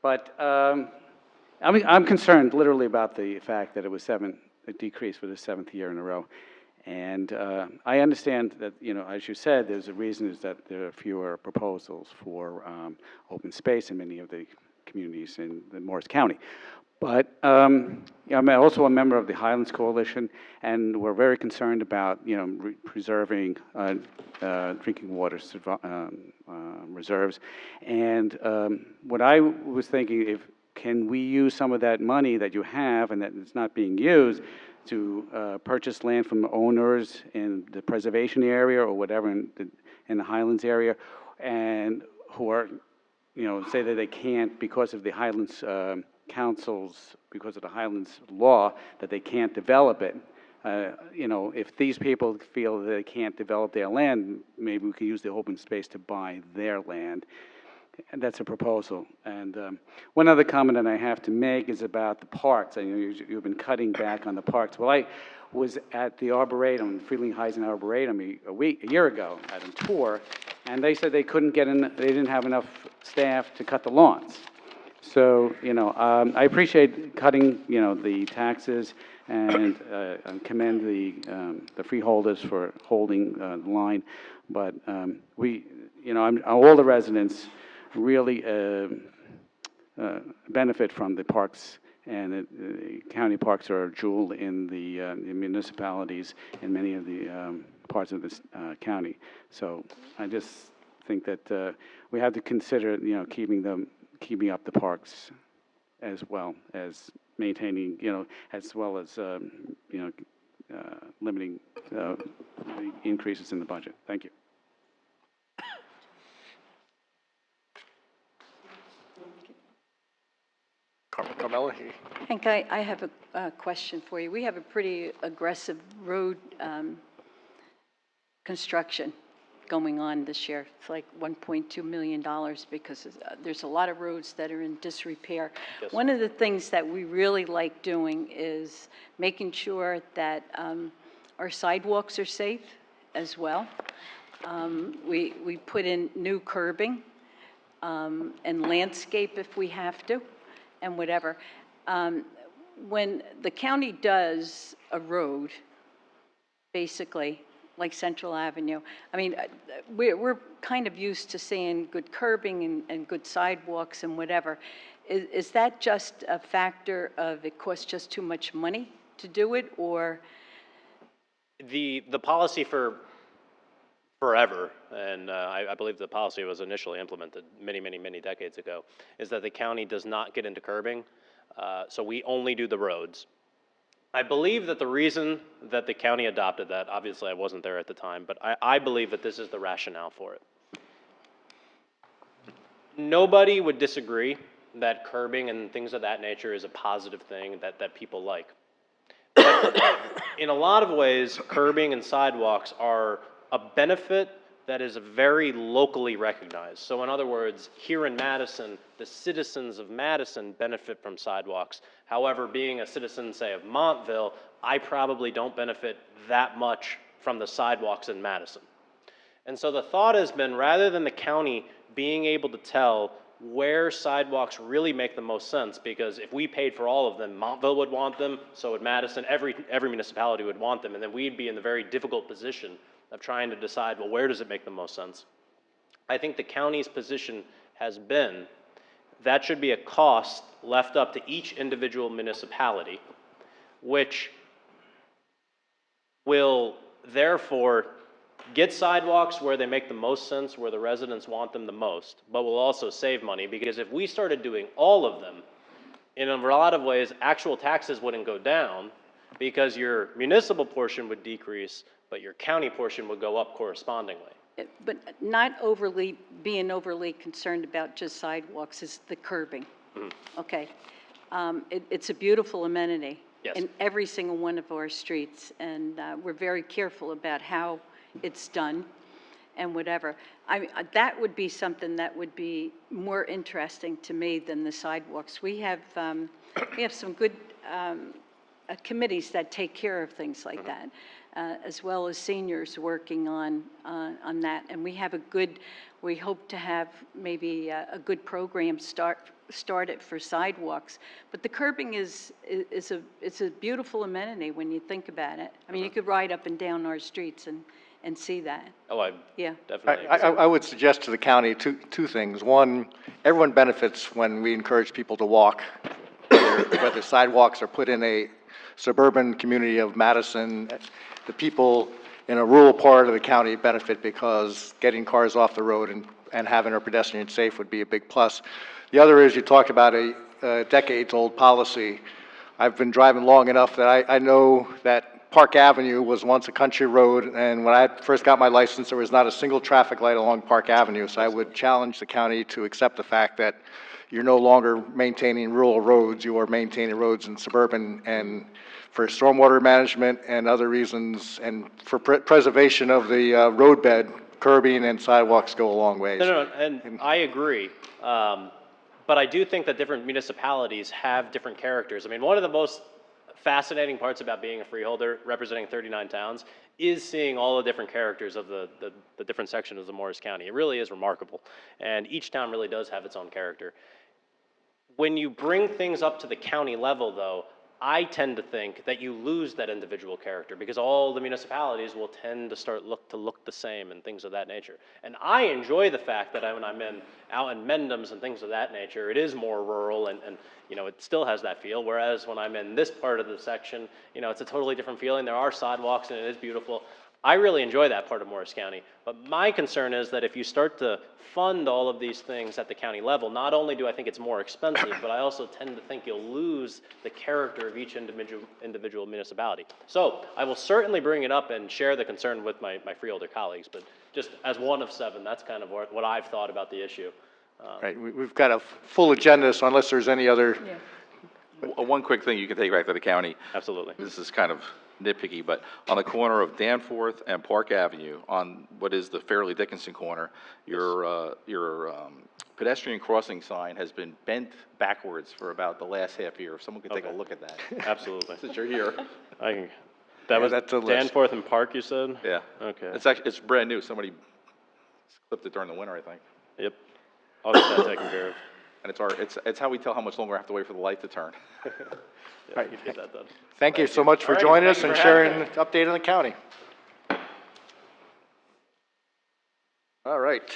But I'm concerned literally about the fact that it was a decrease for the 7th year in a row. And I understand that, as you said, there's a reason is that there are fewer proposals for open space in many of the communities in the Morris County. But I'm also a member of the Highlands Coalition, and we're very concerned about, preserving drinking water reserves. And what I was thinking, can we use some of that money that you have and that it's not being used to purchase land from owners in the preservation area or whatever in the Highlands area, and who are, say that they can't because of the Highlands councils, because of the Highlands law, that they can't develop it. If these people feel that they can't develop their land, maybe we can use the open space to buy their land. And that's a proposal. And one other comment that I have to make is about the parks. I know you've been cutting back on the parks. Well, I was at the Arboretum, Frelinghuysen Arboretum, a year ago at a tour, and they said they couldn't get in, they didn't have enough staff to cut the lawns. So, I appreciate cutting, the taxes, and commend the freeholders for holding the line. But all the residents really benefit from the parks, and the county parks are a jewel in the municipalities in many of the parts of this county. So I just think that we have to consider, keeping up the parks as well as maintaining, as well as, limiting the increases in the budget. Thank you. Carmella? Hank, I have a question for you. We have a pretty aggressive road construction going on this year. It's like $1.2 million because there's a lot of roads that are in disrepair. Yes. One of the things that we really like doing is making sure that our sidewalks are safe as well. We put in new curbing and landscape if we have to, and whatever. When the county does a road, basically, like Central Avenue. I mean, we're kind of used to seeing good curbing and good sidewalks and whatever. Is that just a factor of it costs just too much money to do it, or? The policy for forever, and I believe the policy was initially implemented many decades ago, is that the county does not get into curbing, so we only do the roads. I believe that the reason that the county adopted that, obviously I wasn't there at the time, but I believe that this is the rationale for it. Nobody would disagree that curbing and things of that nature is a positive thing that people like. But in a lot of ways, curbing and sidewalks are a benefit that is very locally recognized. So in other words, here in Madison, the citizens of Madison benefit from sidewalks. However, being a citizen, say, of Montville, I probably don't benefit that much from the sidewalks in Madison. And so the thought has been, rather than the county being able to tell where sidewalks really make the most sense, because if we paid for all of them, Montville would want them, so would Madison, every municipality would want them, and then we'd be in the very difficult position of trying to decide, well, where does it make the most sense? I think the county's position has been that should be a cost left up to each individual municipality, which will therefore get sidewalks where they make the most sense, where the residents want them the most, but will also save money, because if we started doing all of them, in a lot of ways, actual taxes wouldn't go down because your municipal portion would decrease, but your county portion would go up correspondingly. But not being overly concerned about just sidewalks is the curbing. Mm-hmm. Okay. It's a beautiful amenity. Yes. In every single one of our streets, and we're very careful about how it's done and whatever. I mean, that would be something that would be more interesting to me than the sidewalks. We have some good committees that take care of things like that, as well as seniors working on that. And we hope to have maybe a good program started for sidewalks. But the curbing is a beautiful amenity when you think about it. I mean, you could ride up and down our streets and see that. Oh, Yeah. definitely. I would suggest to the county two things. One, everyone benefits when we encourage people to walk, whether sidewalks are put in a suburban community of Madison. The people in a rural part of the county benefit because getting cars off the road and having our pedestrians safe would be a big plus. The other is, you talked about a decades-old policy. I've been driving long enough that I know that Park Avenue was once a country road, and when I first got my license, there was not a single traffic light along Park Avenue, so I would challenge the county to accept the fact that you're no longer maintaining rural roads, you are maintaining roads in suburban, and for stormwater management and other reasons, and for preservation of the roadbed, curbing and sidewalks go a long ways. No, and I agree. But I do think that different municipalities have different characters. I mean, one of the most fascinating parts about being a freeholder representing 39 towns is seeing all the different characters of the different sections of Morris County. It really is remarkable. And each town really does have its own character. When you bring things up to the county level, though, I tend to think that you lose that individual character because all the municipalities will tend to look the same and things of that nature. And I enjoy the fact that when I'm out in Mendham's and things of that nature, it is more rural and you know, it still has that feel. Whereas when I'm in this part of the section, you know, it's a totally different feeling. There are sidewalks and it is beautiful. I really enjoy that part of Morris County. But my concern is that if you start to fund all of these things at the county level, not only do I think it's more expensive, but I also tend to think you'll lose the character of each individual municipality. So I will certainly bring it up and share the concern with my freeholder colleagues, but just as one of 7, that's kind of what I've thought about the issue. Right, we've got a full agenda, so unless there's any other. Yeah. One quick thing you can take back to the county. Absolutely. This is kind of nitpicky, but on the corner of Danforth and Park Avenue, on what is the Fairleigh Dickinson corner, your pedestrian crossing sign has been bent backwards for about the last half year. If someone could take a look at that. Absolutely. Since you're here. That was that's a list. Danforth and Park, you said? Yeah. Okay. It's brand new. Somebody clipped it during the winter, I think. Yep. I'll get that taken care of. And it's how we tell how much longer I have to wait for the light to turn. Yeah, you get that done. Thank you so much for All right, joining thank us you and for having sharing the update on the county. All right.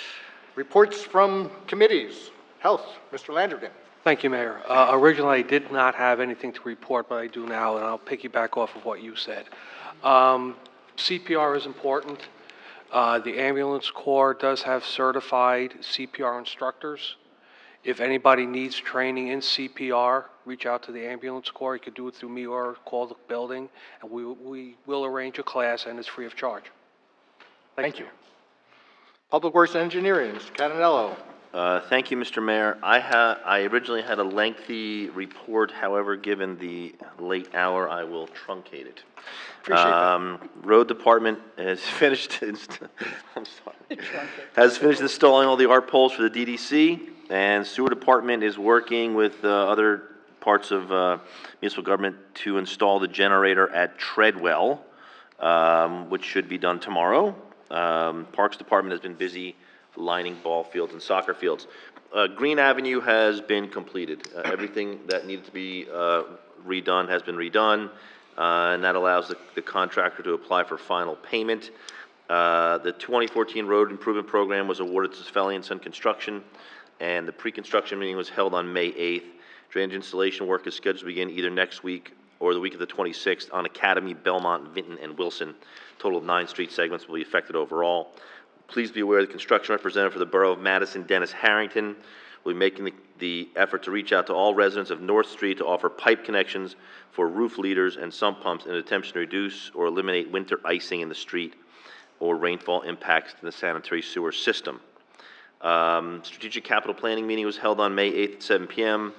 Reports from committees. Health, Mr. Landrigan. Thank you, Mayor. Originally, I did not have anything to report, but I do now, and I'll piggyback off of what you said. CPR is important. The ambulance corps does have certified CPR instructors. If anybody needs training in CPR, reach out to the ambulance corps. You could do it through me or call the building, and we will arrange a class, and it's free of charge. Thank you. Public Works Engineering, Mr. Catanello. Thank you, Mr. Mayor. I originally had a lengthy report, however, given the late hour, I will truncate it. Appreciate that. Road Department has finished, has finished installing all the ARP poles for the DDC, and Sewer Department is working with other parts of municipal government to install the generator at Treadwell, which should be done tomorrow. Parks Department has been busy lining ball fields and soccer fields. Green Avenue has been completed. Everything that needed to be redone has been redone, and that allows the contractor to apply for final payment. The 2014 Road Improvement Program was awarded to Sfelli and Son Construction, and the pre-construction meeting was held on May 8th. Drainage installation work is scheduled to begin either next week or the week of the 26th on Academy, Belmont, Vinton, and Wilson. Total of 9 street segments will be affected overall. Please be aware the construction representative for the Borough of Madison, Dennis Harrington, will be making the effort to reach out to all residents of North Street to offer pipe connections for roof leaders and sump pumps in an attempt to reduce or eliminate winter icing in the street or rainfall impacts to the sanitary sewer system. Strategic Capital Planning meeting was held on May 8th at 7 p.m.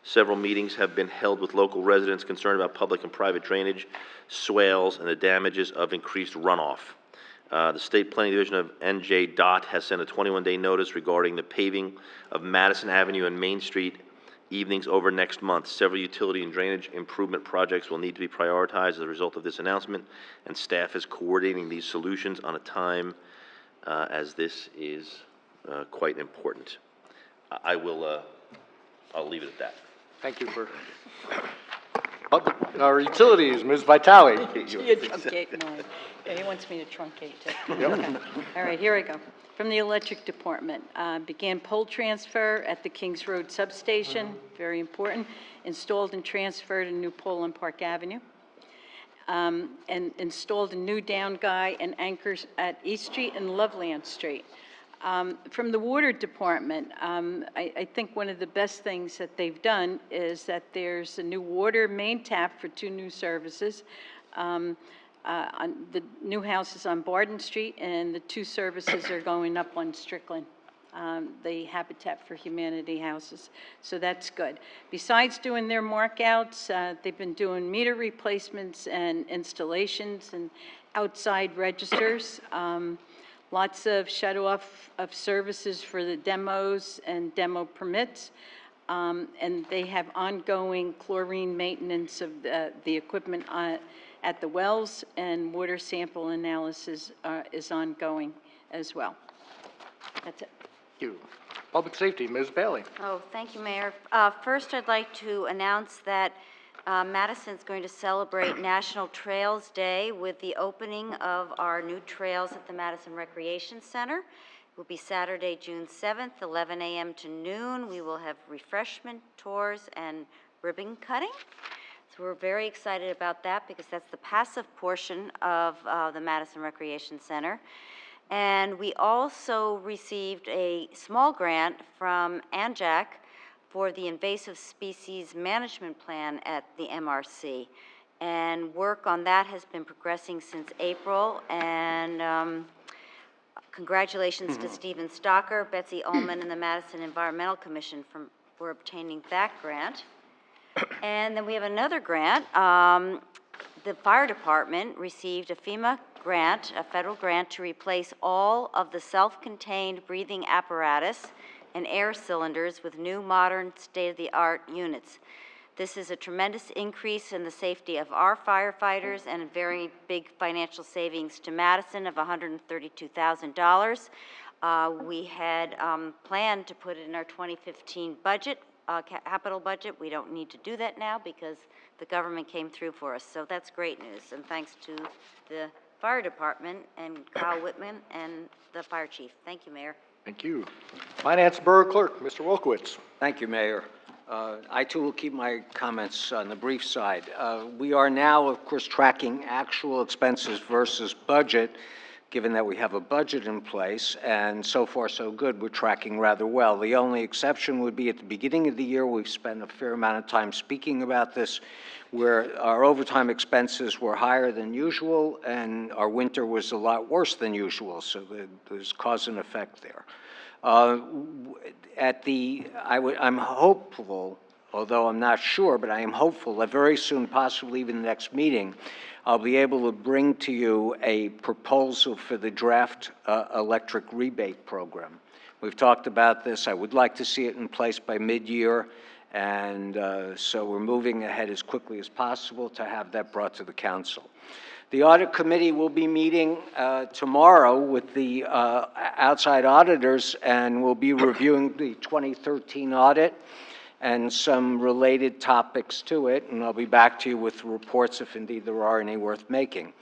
Several meetings have been held with local residents concerned about public and private drainage, swales, and the damages of increased runoff. The State Planning Division of NJ DOT has sent a 21-day notice regarding the paving of Madison Avenue and Main Street evenings over next month. Several utility and drainage improvement projects will need to be prioritized as a result of this announcement, and staff is coordinating these solutions on a time as this is quite important. I'll leave it at that. Thank you for our utilities, Ms. Vitale. You truncate mine. Yeah, he wants me to truncate too. Okay. All right, here I go. From the Electric Department, began pole transfer at the Kings Road substation, very important. Installed and transferred a new pole on Park Avenue. And installed a new down guy and anchors at East Street and Loveland Street. From the Water Department, I think one of the best things that they've done is that there's a new water main tap for 2 new services. On the new houses on Barden Street, and the 2 services are going up on Strickland, the Habitat for Humanity houses. So that's good. Besides doing their markouts, they've been doing meter replacements and installations and outside registers. Lots of shut-off of services for the demos and demo permits. And they have ongoing chlorine maintenance of the equipment at the wells, and water sample analysis is ongoing as well. That's it. Thank you. Public Safety, Ms. Bailey. Oh, thank you, Mayor. First, I'd like to announce that Madison's going to celebrate National Trails Day with the opening of our new trails at the Madison Recreation Center. It will be Saturday, June 7th, 11 a.m. to noon. We will have refreshment tours and ribbon cutting. So we're very excited about that because that's the passive portion of the Madison Recreation Center. And we also received a small grant from ANJAC for the Invasive Species Management Plan at the MRC. And work on that has been progressing since April, and congratulations to Stephen Stocker, Betsy Ullman, and the Madison Environmental Commission for obtaining that grant. And then we have another grant. The fire department received a FEMA grant, a federal grant, to replace all of the self-contained breathing apparatus and air cylinders with new modern state-of-the-art units. This is a tremendous increase in the safety of our firefighters and a very big financial savings to Madison of $132,000. We had planned to put it in our 2015 budget, capital budget. We don't need to do that now because the government came through for us. So that's great news, and thanks to the Fire Department, and Kyle Whitman, and the Fire Chief. Thank you, Mayor. Thank you. Finance Borough Clerk, Mr. Wolkowitz. Thank you, Mayor. I too will keep my comments on the brief side. We are now, of course, tracking actual expenses versus budget, given that we have a budget in place, and so far so good. We're tracking rather well. The only exception would be at the beginning of the year. We've spent a fair amount of time speaking about this, where our overtime expenses were higher than usual, and our winter was a lot worse than usual, so there's cause and effect there. I'm hopeful, although I'm not sure, but I am hopeful that very soon, possibly even the next meeting, I'll be able to bring to you a proposal for the draft electric rebate program. We've talked about this. I would like to see it in place by mid-year, and so we're moving ahead as quickly as possible to have that brought to the council. The Audit Committee will be meeting tomorrow with the outside auditors, and we'll be reviewing the 2013 audit and some related topics to it, and I'll be back to you with reports if indeed there are any worth making.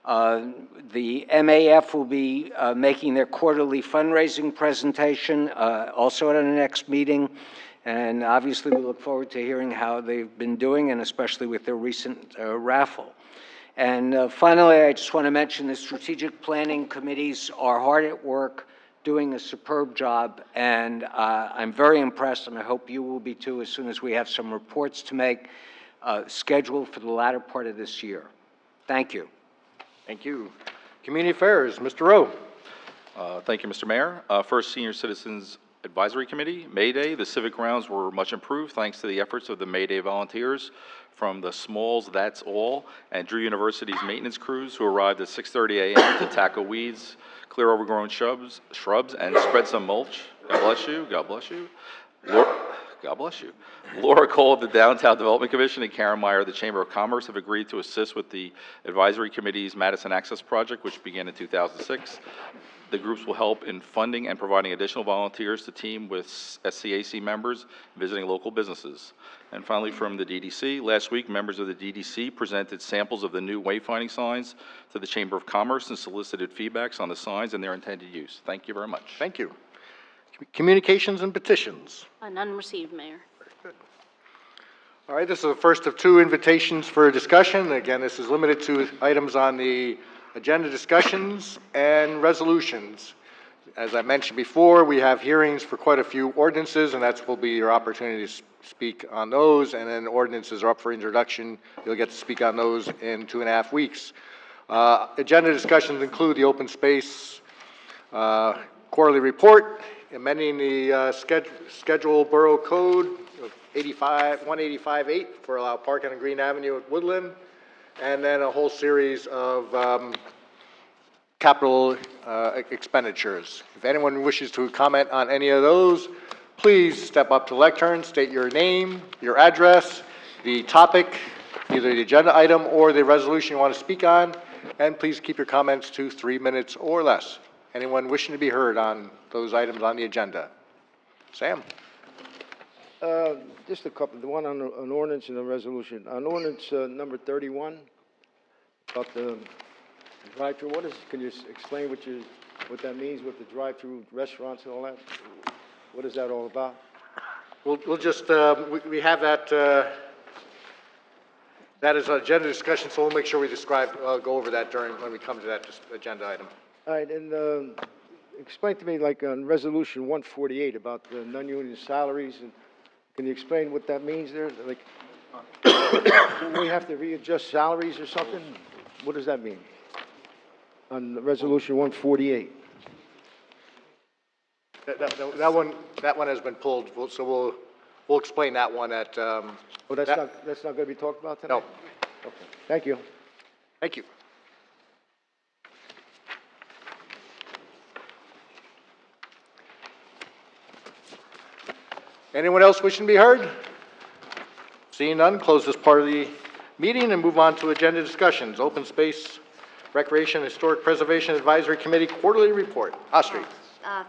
The MAF will be making their quarterly fundraising presentation also at our next meeting, and obviously we look forward to hearing how they've been doing, and especially with their recent raffle. And finally, I just want to mention the strategic planning committees are hard at work, doing a superb job, and I'm very impressed, and I hope you will be too, as soon as we have some reports to make, scheduled for the latter part of this year. Thank you. Thank you. Community Affairs, Mr. Rowe. Thank you, Mr. Mayor. First, Senior Citizens Advisory Committee, May Day. The civic grounds were much improved thanks to the efforts of the May Day volunteers from the Smalls That's All and Drew University's maintenance crews who arrived at 6:30 a.m. to tackle weeds, clear overgrown shrubs, and spread some mulch. God bless you. God bless you. God bless you. Laura Cole of the Downtown Development Commission and Karen Meyer of the Chamber of Commerce have agreed to assist with the Advisory Committee's Madison Access Project, which began in 2006. The groups will help in funding and providing additional volunteers to team with SCAC members visiting local businesses. And finally, from the DDC, last week, members of the DDC presented samples of the new wayfinding signs to the Chamber of Commerce and solicited feedbacks on the signs and their intended use. Thank you very much. Thank you. Communications and petitions. None received, Mayor. All right, this is the first of two invitations for discussion. Again, this is limited to items on the agenda, discussions and resolutions. As I mentioned before, we have hearings for quite a few ordinances, and that will be your opportunity to speak on those, and then ordinances are up for introduction. You'll get to speak on those in 2.5 weeks. Agenda discussions include the open space quarterly report, amending the schedule Borough Code 185.8 for allow parking on Green Avenue at Woodland, and then a whole series of capital expenditures. If anyone wishes to comment on any of those, please step up to the lectern, state your name, your address, the topic, either the agenda item or the resolution you want to speak on, and please keep your comments to 3 minutes or less. Anyone wishing to be heard on those items on the agenda? Sam? Just a couple. The one on an ordinance and a resolution. On ordinance number 31, about the drive-through. Can you explain what that means with the drive-through restaurants and all that? What is that all about? We'll just, we have that, that is an agenda discussion, so we'll make sure we go over that when we come to that agenda item. All right, and explain to me, like on resolution 148 about the non-union salaries, and can you explain what that means there? Like, we have to readjust salaries or something? What does that mean? On resolution 148. That one has been pulled, so we'll explain that one at. Oh, that's not going to be talked about tonight? No. Okay. Thank you. Thank you. Anyone else wishing to be heard? Seeing none, close this part of the meeting and move on to agenda discussions. Open Space, Recreation, and Historic Preservation Advisory Committee Quarterly Report. Ostry.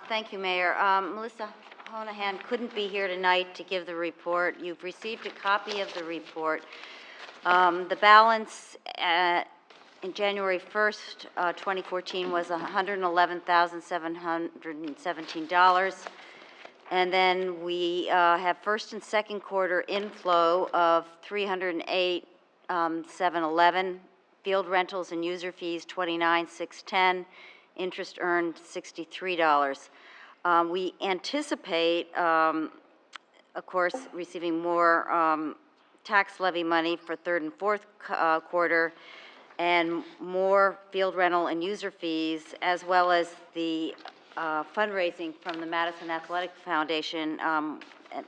Thank you, Mayor. Melissa Honahan couldn't be here tonight to give the report. You've received a copy of the report. The balance in January 1st, 2014 was $111,717. And then we have first and second quarter inflow of $308,711. Field rentals and user fees, $29,610. Interest earned, $63. We anticipate, of course, receiving more tax levy money for third and fourth quarter, and more field rental and user fees, as well as the fundraising from the Madison Athletic Foundation,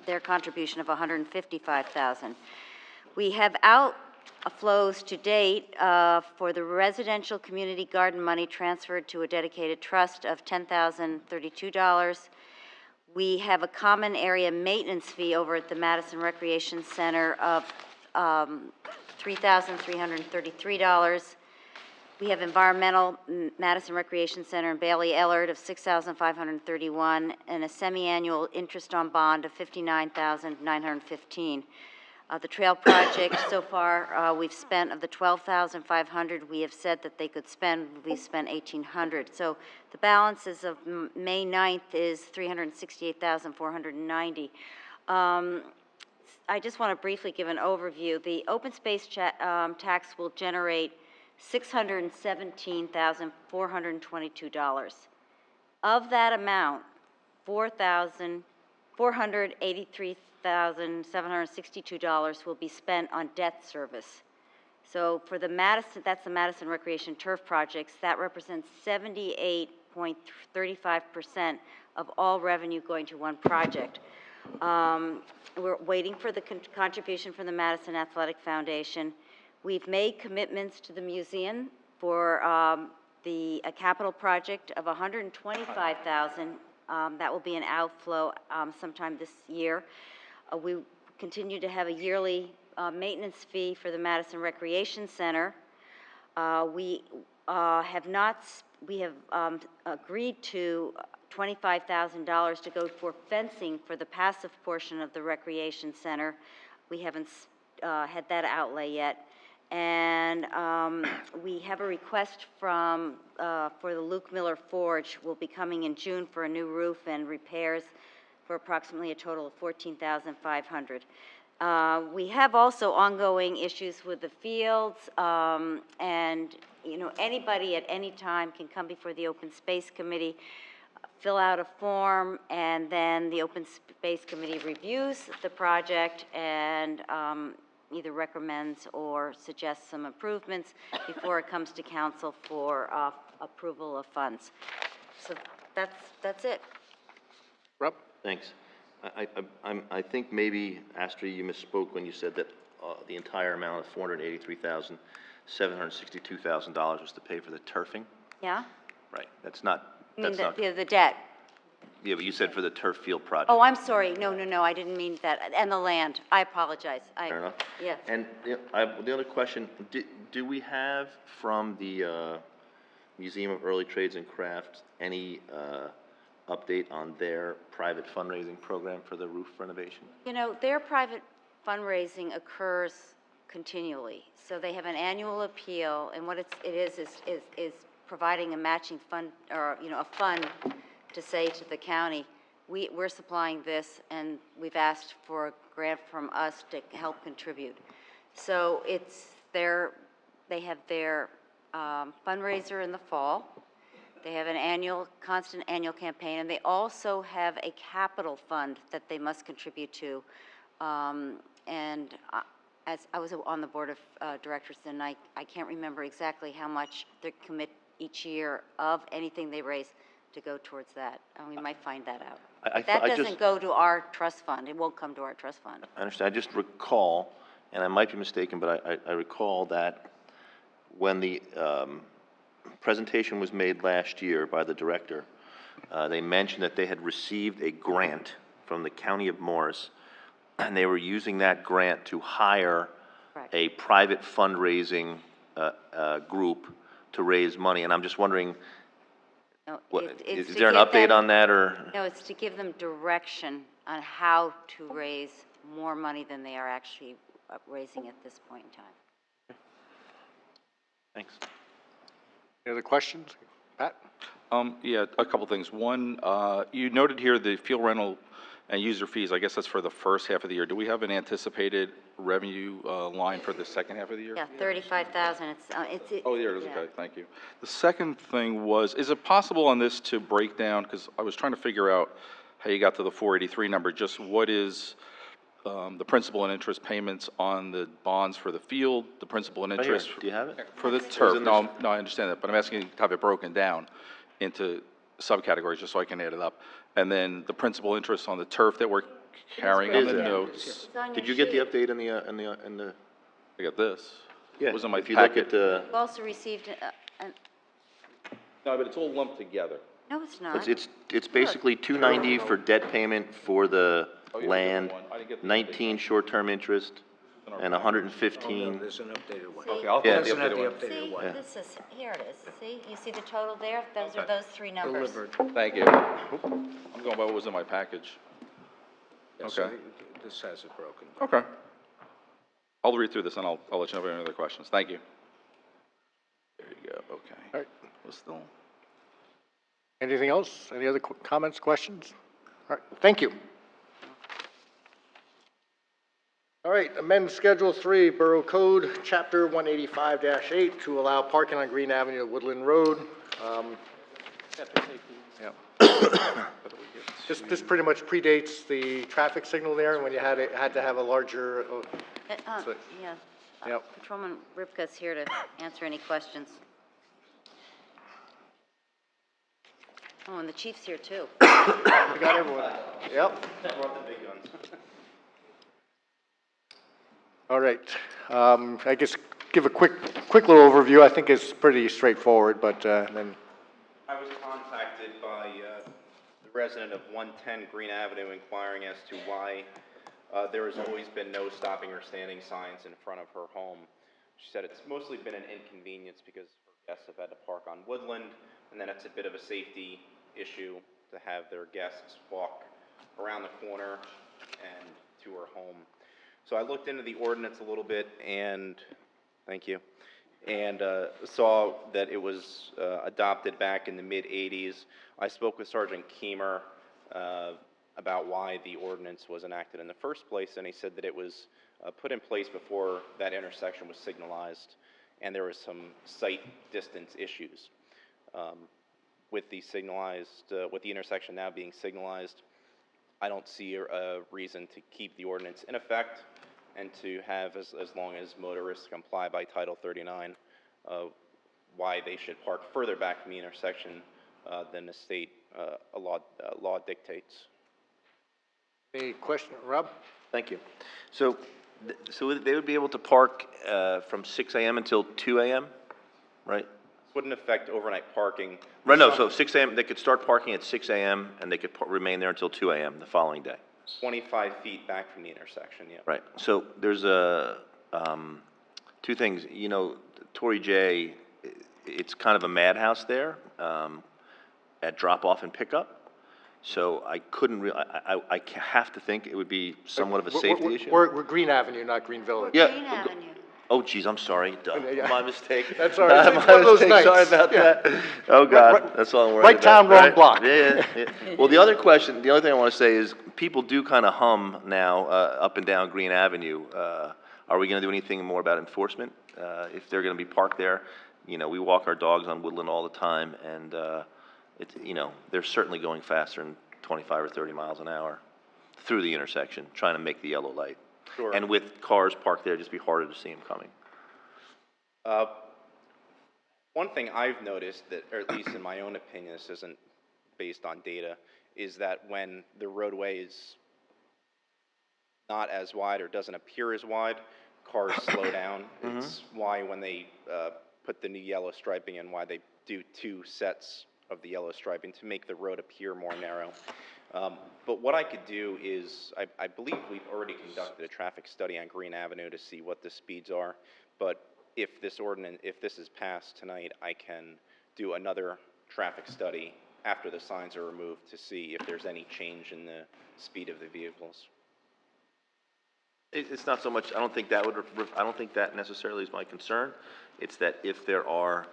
their contribution of $155,000. We have outflows to date for the residential community garden money transferred to a dedicated trust of $10,032. We have a common area maintenance fee over at the Madison Recreation Center of $3,333. We have environmental Madison Recreation Center and Bailey Ellard of $6,531, and a semi-annual interest on bond of $59,915. The trail project, so far, we've spent, of the $12,500 we have said that they could spend, we've spent $1,800. So the balance as of May 9th is $368,490. I just want to briefly give an overview. The open space tax will generate $617,422. Of that amount, $483,762 will be spent on debt service. So for the Madison, that's the Madison Recreation Turf projects, that represents 78.35% of all revenue going to one project. We're waiting for the contribution from the Madison Athletic Foundation. We've made commitments to the museum for a capital project of $125,000. That will be an outflow sometime this year. We continue to have a yearly maintenance fee for the Madison Recreation Center. We have agreed to $25,000 to go for fencing for the passive portion of the recreation center. We haven't had that outlay yet. And we have a request from for the Luke Miller Forge will be coming in June for a new roof and repairs for approximately a total of $14,500. We have also ongoing issues with the fields, and anybody at any time can come before the Open Space Committee, fill out a form, and then the Open Space Committee reviews the project and either recommends or suggests some improvements before it comes to council for approval of funds. So that's it. Rob? Thanks. I think maybe, Astrid, you misspoke when you said that the entire amount of $483,762,000 was to pay for the turfing. Yeah? Right. That's not. You mean the debt? Yeah, but you said for the turf field project. Oh, I'm sorry. No, I didn't mean that. And the land. I apologize. Fair enough. Yeah. And the other question, do we have from the Museum of Early Trades and Crafts any update on their private fundraising program for the roof renovation? Their private fundraising occurs continually. So they have an annual appeal, and what it is providing a matching fund, or a fund to say to the county, we're supplying this, and we've asked for a grant from us to help contribute. So they have their fundraiser in the fall. They have an constant annual campaign, and they also have a capital fund that they must contribute to. As I was on the board of directors, and I can't remember exactly how much they commit each year of anything they raise to go towards that. We might find that out. That doesn't go to our trust fund. It won't come to our trust fund. I understand. I just recall, and I might be mistaken, but I recall that when the presentation was made last year by the director, they mentioned that they had received a grant from the County of Morris, and they were using that grant to hire a private fundraising group to raise money. And I'm just wondering, is there an update on that, or? No, it's to give them direction on how to raise more money than they are actually raising at this point in time. Thanks. Any other questions? Pat? Yeah, a couple things. One, you noted here the fuel rental and user fees. I guess that's for the first half of the year. Do we have an anticipated revenue line for the second half of the year? Yeah, 35,000, Oh, there it is, okay, thank you. The second thing was, is it possible on this to break down, because I was trying to figure out how you got to the 483 number, just what is the principal and interest payments on the bonds for the field, the principal and Right here. interest Do you have it? for the It's turf? in No, this- no, I understand that, but I'm asking you to have it broken down into subcategories, just so I can add it up. And then the principal interest on the turf that we're carrying on the notes. Did you get the update in the? I got this. Yeah, It was in my if you look packet. at the, We've also received, No, but it's all lumped together. no, it's not. it's basically 290 for debt payment for the Oh, yeah, land, the other one. I didn't get the 19 short-term interest, and 115. There's an updated one. Okay, I'll Yeah. take the Doesn't have updated the one. updated See, one. this is, here it is. See, you see the total there? Those are those three numbers. Delivered. Thank you. I'm going by what was in my package. Yeah, so Okay. This has it broken. Okay. I'll read through this and I'll let you know if you have any other questions. Thank you. There you go, okay. All right. Well, still. Anything else? Any other comments, questions? All right, thank you. All right, amend Schedule 3, Borough Code, Chapter 185-8, to allow parking on Green Avenue, Woodland Road. Yeah. This pretty much predates the traffic signal there, when you had to have a larger, So- Yeah. Yep. Patrolman Ripka's here to answer any questions. Oh, and the chief's here too. we got everyone. Yep. All right. I guess give a quick little overview. I think it's pretty straightforward, but then, I was contacted by the resident of 110 Green Avenue inquiring as to why there has always been no stopping or standing signs in front of her home. She said it's mostly been an inconvenience because her guests have had to park on Woodland, and then it's a bit of a safety issue to have their guests walk around the corner and to her home. So I looked into the ordinance a little bit and, thank you, and saw that it was adopted back in the mid-'80s. I spoke with Sergeant Keemer about why the ordinance was enacted in the first place, and he said that it was put in place before that intersection was signalized, and there was some sight distance issues. With the intersection now being signalized, I don't see a reason to keep the ordinance in effect and to have, as long as motorists comply by Title 39, why they should park further back from the intersection than the state law dictates. any question, Rob? Thank you. So they would be able to park from 6 a.m. until 2 a.m., right? Wouldn't affect overnight parking. Right, no, so 6 a.m., they could start parking at 6 a.m. and they could remain there until 2 a.m. the following day. 25 feet back from the intersection, yeah. Right, so there's two things, you know, Torrey J, it's kind of a madhouse there, at drop-off and pickup. So I couldn't I have to think it would be somewhat of a safety issue. We're Green Avenue, not Green Village. Yeah. Green Avenue. Oh, geez, I'm sorry, duh, Yeah. my mistake. That's all right. It's My one of those mistake. Sorry nights. about Yeah. that. Oh, God, Right- that's all I'm worried right about. town, wrong block. Yeah. Well, the other thing I want to say is, people do kind of hum now, up and down Green Avenue. Are we going to do anything more about enforcement? If they're going to be parked there? You know, we walk our dogs on Woodland all the time, and, they're certainly going faster than 25 or 30 miles an hour through the intersection, trying to make the yellow light. Sure. And with cars parked there, it'd just be harder to see them coming. One thing I've noticed, that, or at least in my own opinion, this isn't based on data, is that when the roadway is not as wide or doesn't appear as wide, cars slow down. It's why when they put the new yellow striping in, why they do 2 sets of the yellow striping to make the road appear more narrow. But what I could do is, I believe we've already conducted a traffic study on Green Avenue to see what the speeds are, but if this is passed tonight, I can do another traffic study after the signs are removed to see if there's any change in the speed of the vehicles. It's not so much, I don't think that necessarily is my concern. It's that if there are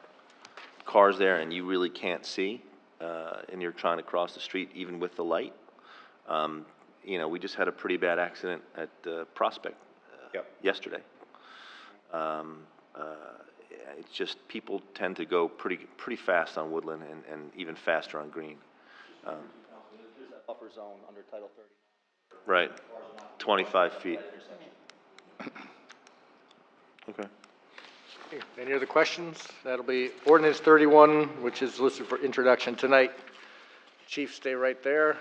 cars there and you really can't see, and you're trying to cross the street even with the light. You know, we just had a pretty bad accident at Prospect yesterday. It's just, people tend to go pretty fast on Woodland and even faster on Green. There's that buffer zone under Title 30. Right, 25 feet. Okay. Any other questions? That'll be ordinance 31, which is listed for introduction tonight. Chief, stay right there.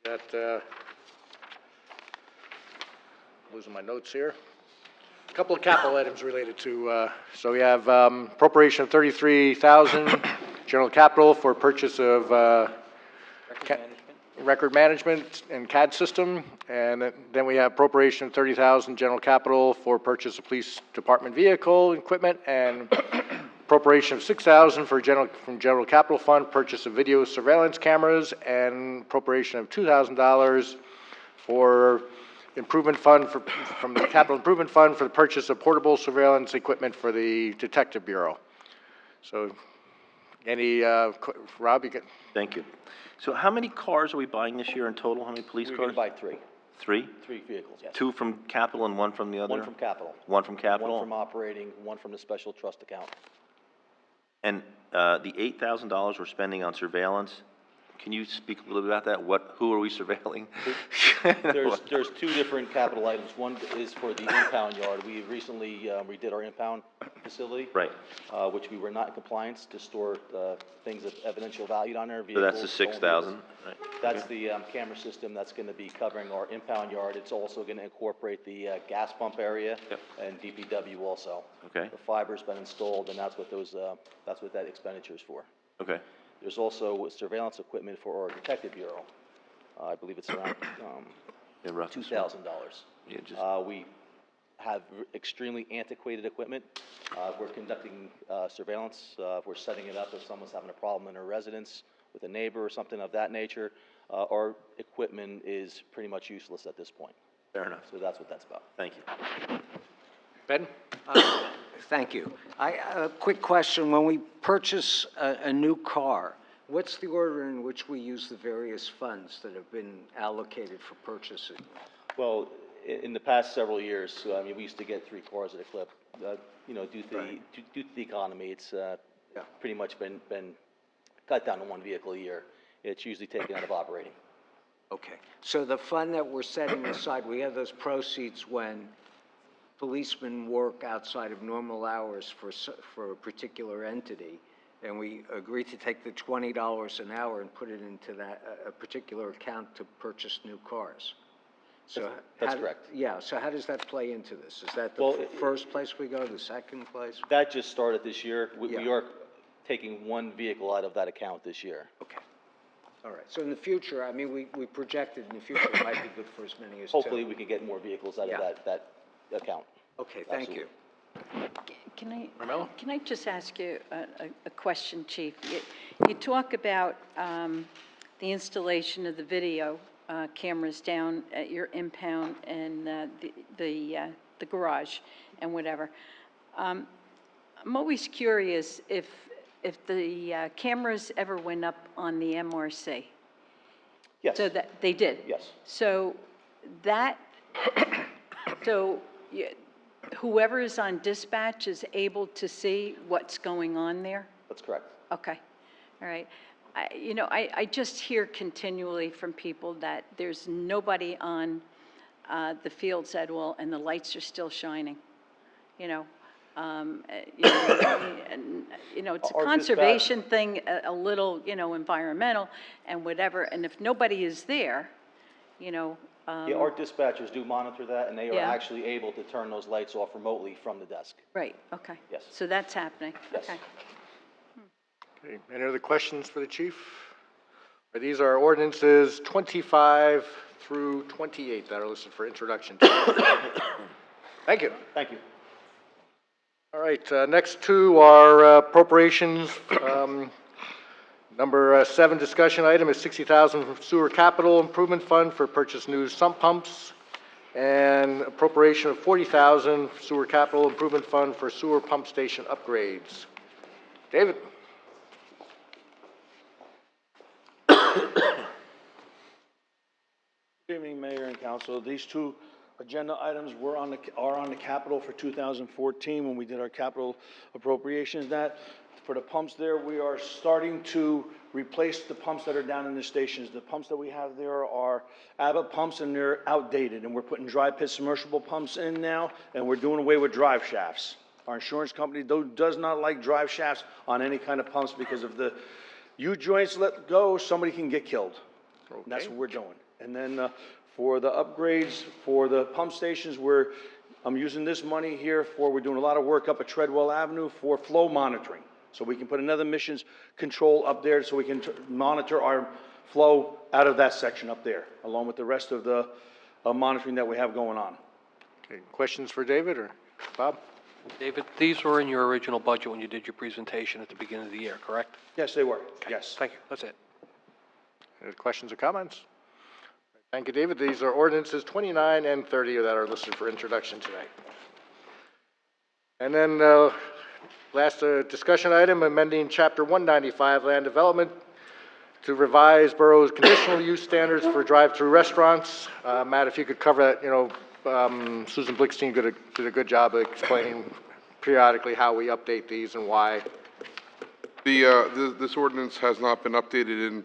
We got, losing my notes here. A couple of capital items related to, so we have appropriation of 33,000, general capital for purchase of record management and CAD system, and then we have appropriation of 30,000 general capital for purchase of police department vehicle equipment, and appropriation of 6,000 for from general capital fund purchase of video surveillance cameras, and appropriation of $2,000 for improvement fund from the capital improvement fund for the purchase of portable surveillance equipment for the detective bureau. So, any Rob, you get? Thank you. So how many cars are we buying this year in total? How many police cars? We're going to buy 3. 3? 3 vehicles, yes. 2 from capital and 1 from the other? 1 from capital. 1 from capital? 1 from operating, 1 from the special trust account. And the $8,000 we're spending on surveillance, can you speak a little bit about that? Who are we surveilling? There's 2 different capital items. One is for the impound yard. We recently redid our impound facility. Right. Which we were not in compliance to store things of evidential value on there. So that's the 6,000, right? That's the camera system that's going to be covering our impound yard. It's also going to incorporate the gas pump area and DPW also. Okay. The fiber's been installed, and that's what that expenditure is for. Okay. There's also surveillance equipment for our detective bureau. I believe it's around $2,000. We have extremely antiquated equipment. We're conducting surveillance. We're setting it up if someone's having a problem in their residence with a neighbor or something of that nature. Our equipment is pretty much useless at this point. Fair enough. So that's what that's about. Thank you. Ben? Thank you. A quick question. When we purchase a new car, what's the order in which we use the various funds that have been allocated for purchasing? Well, in the past several years, I mean, we used to get 3 cars at a clip. You know, due to the economy, it's pretty much been cut down to 1 vehicle a year. It's usually taken out of operating. Okay. So the fund that we're setting aside, we have those proceeds when policemen work outside of normal hours for a particular entity, and we agree to take the $20 an hour and put it into that a particular account to purchase new cars. So that's correct. Yeah. So how does that play into this? Is that the first place we go, the second place? That just started this year. We are taking 1 vehicle out of that account this year. Okay. All right. So in the future, I mean, we projected in the future it might be good for as many as 2. Hopefully, we can get more vehicles out of that account. Okay. Thank you. Can I just ask you a question, Chief? You talk about the installation of the video cameras down at your impound and the garage and whatever. I'm always curious if the cameras ever went up on the MRC. Yes. So that they did. Yes. So whoever is on dispatch is able to see what's going on there? That's correct. Okay, all right. I just hear continually from people that there's nobody on the fields at all, and the lights are still shining, and, it's a conservation thing, a little, environmental and whatever, and if nobody is there, our dispatchers do monitor that, and they are actually able to turn those lights off remotely from the desk. Right, okay. Yes. So that's happening? Yes. Okay. Okay, any other questions for the chief? These are ordinances 25 through 28 that are listed for introduction. Thank you. Thank you. All right, next 2 are appropriations. Number 7 discussion item is 60,000 from sewer capital improvement fund for purchase new sump pumps, and appropriation of 40,000 sewer capital improvement fund for sewer pump station upgrades. David? Good evening, Mayor and Council. These two agenda items are on the capital for 2014 when we did our capital appropriations. That, for the pumps there, we are starting to replace the pumps that are down in the stations. The pumps that we have there are Abbott pumps and they're outdated, and we're putting dry pit submersible pumps in now, and we're doing away with drive shafts. Our insurance company does not like drive shafts on any kind of pumps because if the U-joints let go, somebody can get killed. Okay. That's what we're doing. And then for the upgrades for the pump stations, I'm using this money here we're doing a lot of work up at Treadwell Avenue for flow monitoring. So we can put another emissions control up there so we can monitor our flow out of that section up there, along with the rest of the monitoring that we have going on. Okay, questions for David or Bob? David, these were in your original budget when you did your presentation at the beginning of the year, correct? Yes, they were. Yes. Thank you. That's it. Any questions or comments? Thank you, David. These are ordinances 29 and 30 that are listed for introduction tonight. And then last discussion item, amending Chapter 195 Land Development to revise Borough's conditional use standards for drive-through restaurants. Matt, if you could cover that, Susan Blickstein did a good job of explaining periodically how we update these and why. This ordinance has not been updated in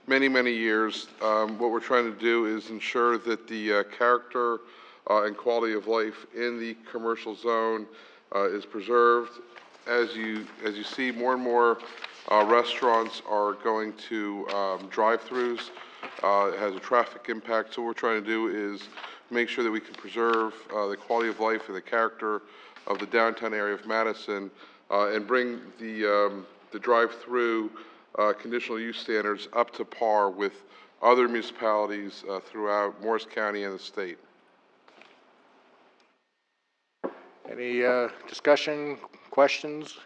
many years. What we're trying to do is ensure that the character and quality of life in the commercial zone is preserved. As you see, more and more restaurants are going to drive-throughs. It has a traffic impact. So what we're trying to do is make sure that we can preserve the quality of life and the character of the downtown area of Madison and bring the drive-through conditional use standards up to par with other municipalities throughout Morris County and the state. Any discussion, questions?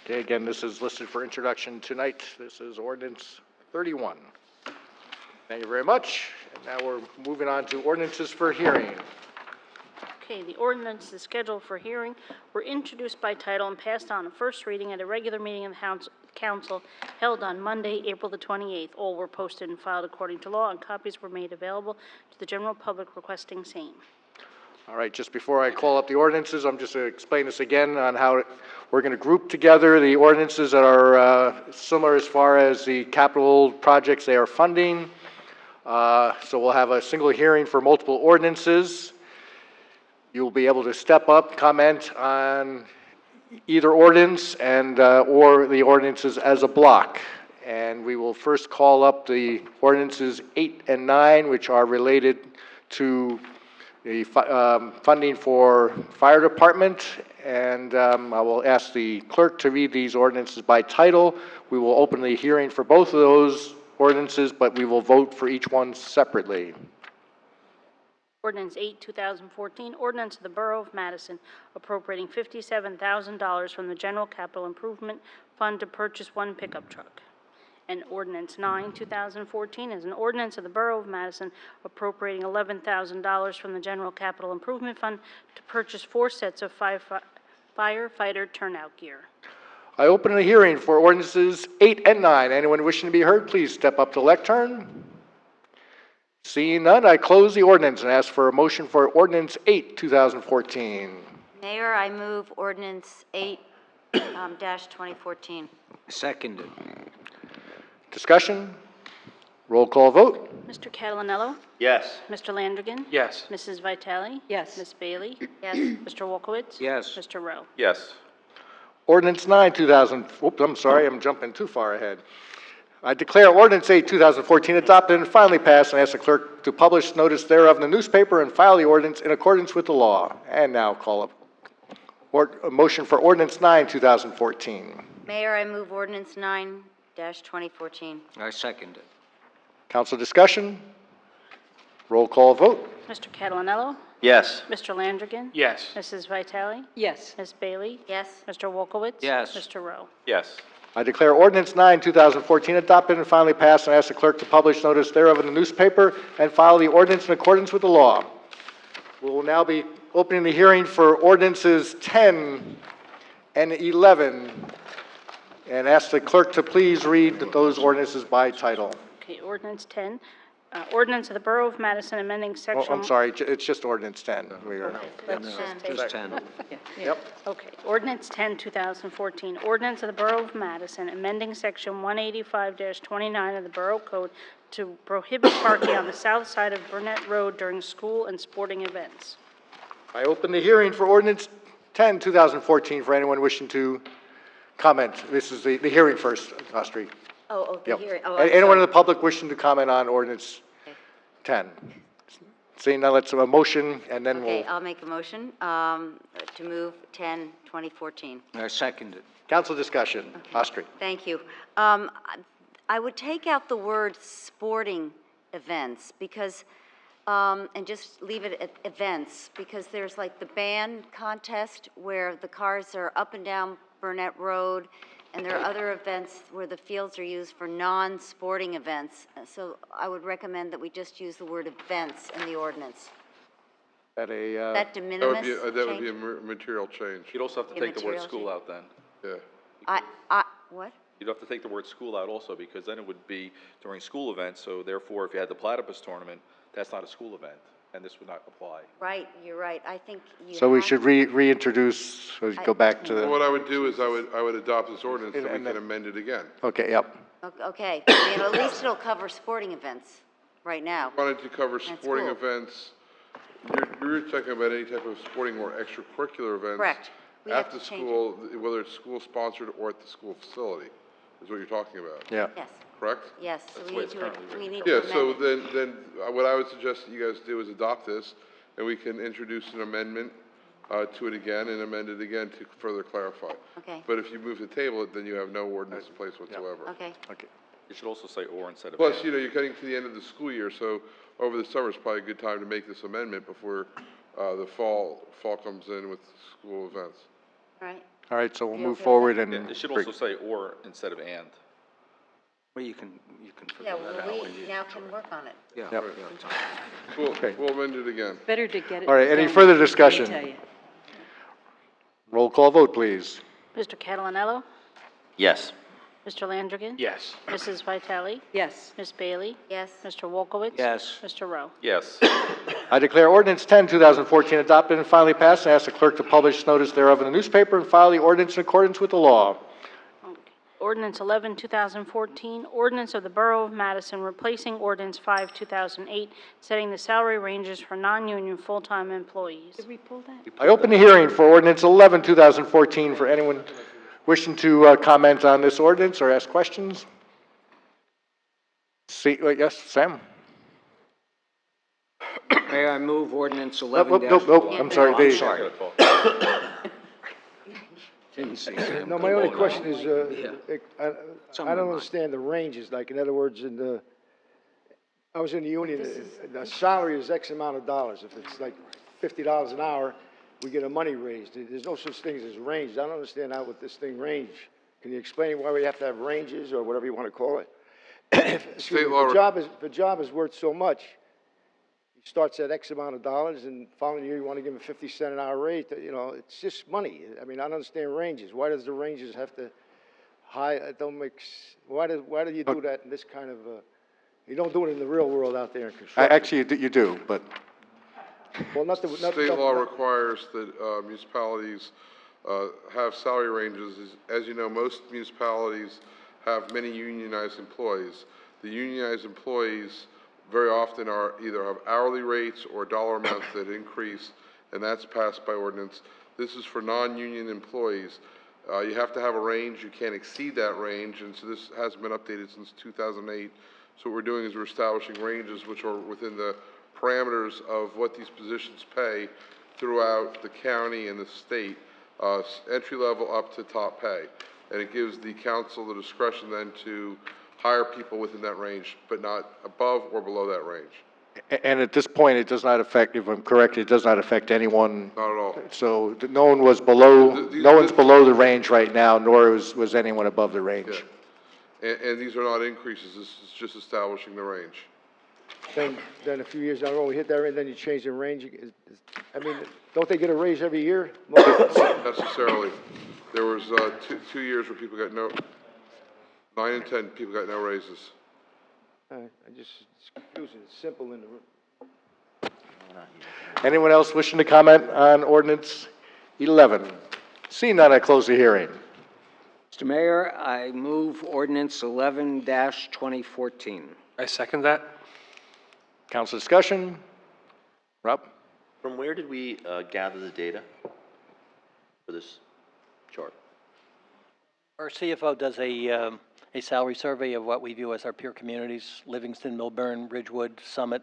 Okay, again, this is listed for introduction tonight. This is ordinance 31. Thank you very much. And now we're moving on to ordinances for hearing. Okay, the ordinances scheduled for hearing were introduced by title and passed on first reading at a regular meeting of the Council held on Monday, April the 28th. All were posted and filed according to law, and copies were made available to the general public requesting same. All right, just before I call up the ordinances, I'm just going to explain this again on how we're going to group together the ordinances that are similar as far as the capital projects they are funding. So we'll have a single hearing for multiple ordinances. You'll be able to step up, comment on either ordinance and or the ordinances as a block. And we will first call up the ordinances 8 and 9, which are related to the funding for fire department. And I will ask the clerk to read these ordinances by title. We will open the hearing for both of those ordinances, but we will vote for each one separately. Ordinance 8, 2014, ordinance of the Borough of Madison appropriating $57,000 from the General Capital Improvement Fund to purchase one pickup truck. And Ordinance 9, 2014 is an ordinance of the Borough of Madison appropriating $11,000 from the General Capital Improvement Fund to purchase 4 sets of firefighter turnout gear. I open the hearing for ordinances 8 and 9. Anyone wishing to be heard, please step up to the lectern. Seeing none, I close the ordinance and ask for a motion for ordinance 8, 2014. Mayor, I move ordinance 8-2014. Seconded. Discussion? Roll call vote. Mr. Catalanello? Yes. Mr. Landrigan? Yes. Mrs. Vitale? Yes. Ms. Bailey? Yes. Mr. Wolkowitz? Yes. Mr. Rowe? Yes. Ordinance 9, 2000, oops, I'm sorry, I'm jumping too far ahead. I declare ordinance 8, 2014 adopted and finally passed, and ask the clerk to publish notice thereof in the newspaper and file the ordinance in accordance with the law. And now call up a motion for ordinance 9, 2014. Mayor, I move ordinance 9-2014. I second it. Council discussion? Roll call vote. Mr. Catalanello? Yes. Mr. Landrigan? Yes. Mrs. Vitale? Yes. Ms. Bailey? Yes. Mr. Wolkowitz? Yes. Mr. Rowe? Yes. I declare ordinance 9, 2014 adopted and finally passed, and ask the clerk to publish notice thereof in the newspaper and file the ordinance in accordance with the law. We will now be opening the hearing for ordinances 10 and 11. And ask the clerk to please read those ordinances by title. Okay, ordinance 10, ordinance of the Borough of Madison amending Oh, section... I'm sorry, it's just ordinance 10. We are, Let's just take... Just 10. yep. Okay, ordinance 10, 2014, ordinance of the Borough of Madison amending section 185-29 of the Borough Code to prohibit parking on the south side of Burnett Road during school and sporting events. I open the hearing for ordinance 10, 2014, for anyone wishing to comment. This is the hearing first, Austri. Oh, the Yep. hearing, oh, Anyone in I'm the public wishing to comment on ordinance 10? Seeing none, let's have a motion, and then Okay, we'll... I'll make a motion to move 10, 2014. I second it. Council discussion. Austri. Thank you. I would take out the word sporting events because, and just leave it at events, because there's like the band contest where the cars are up and down Burnett Road, and there are other events where the fields are used for non-sporting events. So I would recommend that we just use the word events in the ordinance. At a, That de minimis That would be a change? material change. You'd also have to A take the word material school change. out then. Yeah. What? You'd have to take the word school out also, because then it would be during school events, so therefore, if you had the platypus tournament, that's not a school event, and this would not apply. Right, you're right. I think you so we have should reintroduce, go back to Well, the... what I would do is I would adopt this ordinance, and we And can then- amend it again. Okay, yep. Okay, I mean, at least it'll cover sporting events right now. Wanted to cover That's sporting cool. events. You're talking about any type of sporting or extracurricular events. Correct. We have At the to change school, whether it's school-sponsored or at the school facility, is what you're talking about. Yeah. Yes, Correct? yes, so That's we the way need it's to, currently we need Yeah, to so amend it. then what I would suggest that you guys do is adopt this, and we can introduce an amendment to it again and amend it again to further clarify. Okay, But if you move to table it, then you have no ordinance in place whatsoever. okay. Okay. You should also say or instead of Plus, and. you know, you're getting to the end of the school year, so over the summer is probably a good time to make this amendment before the fall comes in with school events. All right, All right, so we'll You move okay with forward that? and... Yeah, it should also say or instead of and. Well, you can figure yeah, that out well, when we you... now can work on it. Yeah, Yep. yeah. Okay. We'll amend it again. Better to get it. All right, any done, further let me discussion? tell you. Roll call vote, please. Mr. Catalonello? Yes. Mr. Landrigan? Yes. Mrs. Vitale? Yes. Ms. Bailey? Yes, Mr. Wolkowitz? Yes. Mr. Rowe? Yes. I declare ordinance 10, 2014 adopted and finally passed, and ask the clerk to publish notice thereof in the newspaper and file the ordinance in accordance with the law. Okay. Ordinance 11, 2014, ordinance of the Borough of Madison replacing ordinance 5, 2008, setting the salary ranges for non-union full-time employees. Did we pull that? I open the hearing for ordinance 11, 2014, for anyone wishing to comment on this ordinance or ask questions. See, yes, Sam? May I move ordinance Nope, 11 nope, I'm sorry. I'm they- sorry. No, my only question is, I Something don't like- understand the ranges, like, in other words, I was in the union, the salary is X amount of dollars. If it's like $50 an hour, we get a money raise. There's no such thing as range. I don't understand how with this thing range. Can you explain why we have to have ranges, or whatever you want to call it? Excuse me, law if the job is worth so much, he starts at X amount of dollars, and following year, you want to give him 50 cent an hour rate, you know, it's just money. I mean, I don't understand ranges. Why does the ranges have to it don't make, why do you do that in this kind of, you don't do it in the real world out there in construction? Actually, you do, but Well, State law requires that municipalities have salary ranges. As you know, most municipalities have many unionized employees. The unionized employees very often are either have hourly rates or dollar amounts that increase, and that's passed by ordinance. This is for non-union employees. You have to have a range. You can't exceed that range, and so this hasn't been updated since 2008. So what we're doing is we're establishing ranges which are within the parameters of what these positions pay throughout the county and the state, entry level up to top pay. And it gives the council the discretion then to hire people within that range, but not above or below that range. and at this point, it does not affect, if I'm correct, it does not affect anyone. Not at all. So no one was below, These- no one's below the range right now, nor was anyone above the range. And these are not increases. This is just establishing the range. Then a few years down the road, we hit that rate, then you change the range. I mean, don't they get a raise every year? Not necessarily. There was two years where people got 9 and 10, people got no raises. It's confusing, it's simple in the room. Anyone else wishing to comment on ordinance 11? Seeing none, I close the hearing. Mr. Mayor, I move ordinance 11-2014. I second that. Council discussion? Rob? From where did we gather the data for this chart? Our CFO does a salary survey of what we view as our peer communities, Livingston, Milburn, Ridgewood, Summit,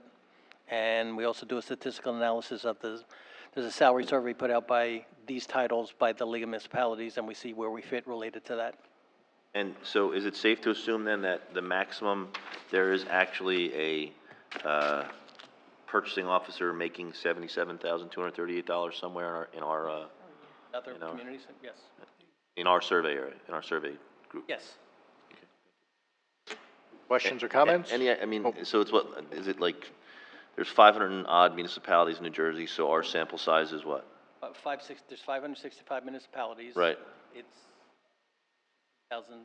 and we also do a statistical analysis of there's a salary survey put out by these titles by the League of Municipalities, and we see where we fit related to that. And so is it safe to assume then that the maximum, there is actually a purchasing officer making $77,238 somewhere in our Other communities, yes. in our survey area, in our survey group? Yes. Questions or comments? Any, I mean, so it's what, is it like, there's 500 and odd municipalities in New Jersey, so our sample size is what? There's 565 municipalities. Right. It's 1,000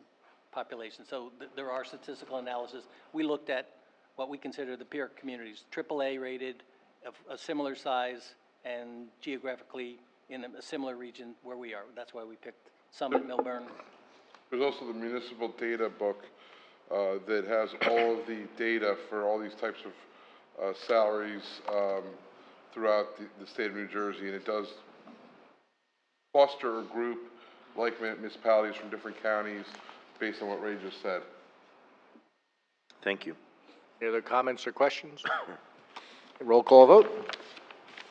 population. So there are statistical analysis. We looked at what we consider the peer communities, AAA rated, of a similar size, and geographically in a similar region where we are. That's why we picked Summit, Milburn. There's also the municipal data book that has all of the data for all these types of salaries throughout the state of New Jersey, and it does cluster or group like municipalities from different counties based on what Ray just said. Thank you. Any other comments or questions? Roll call vote.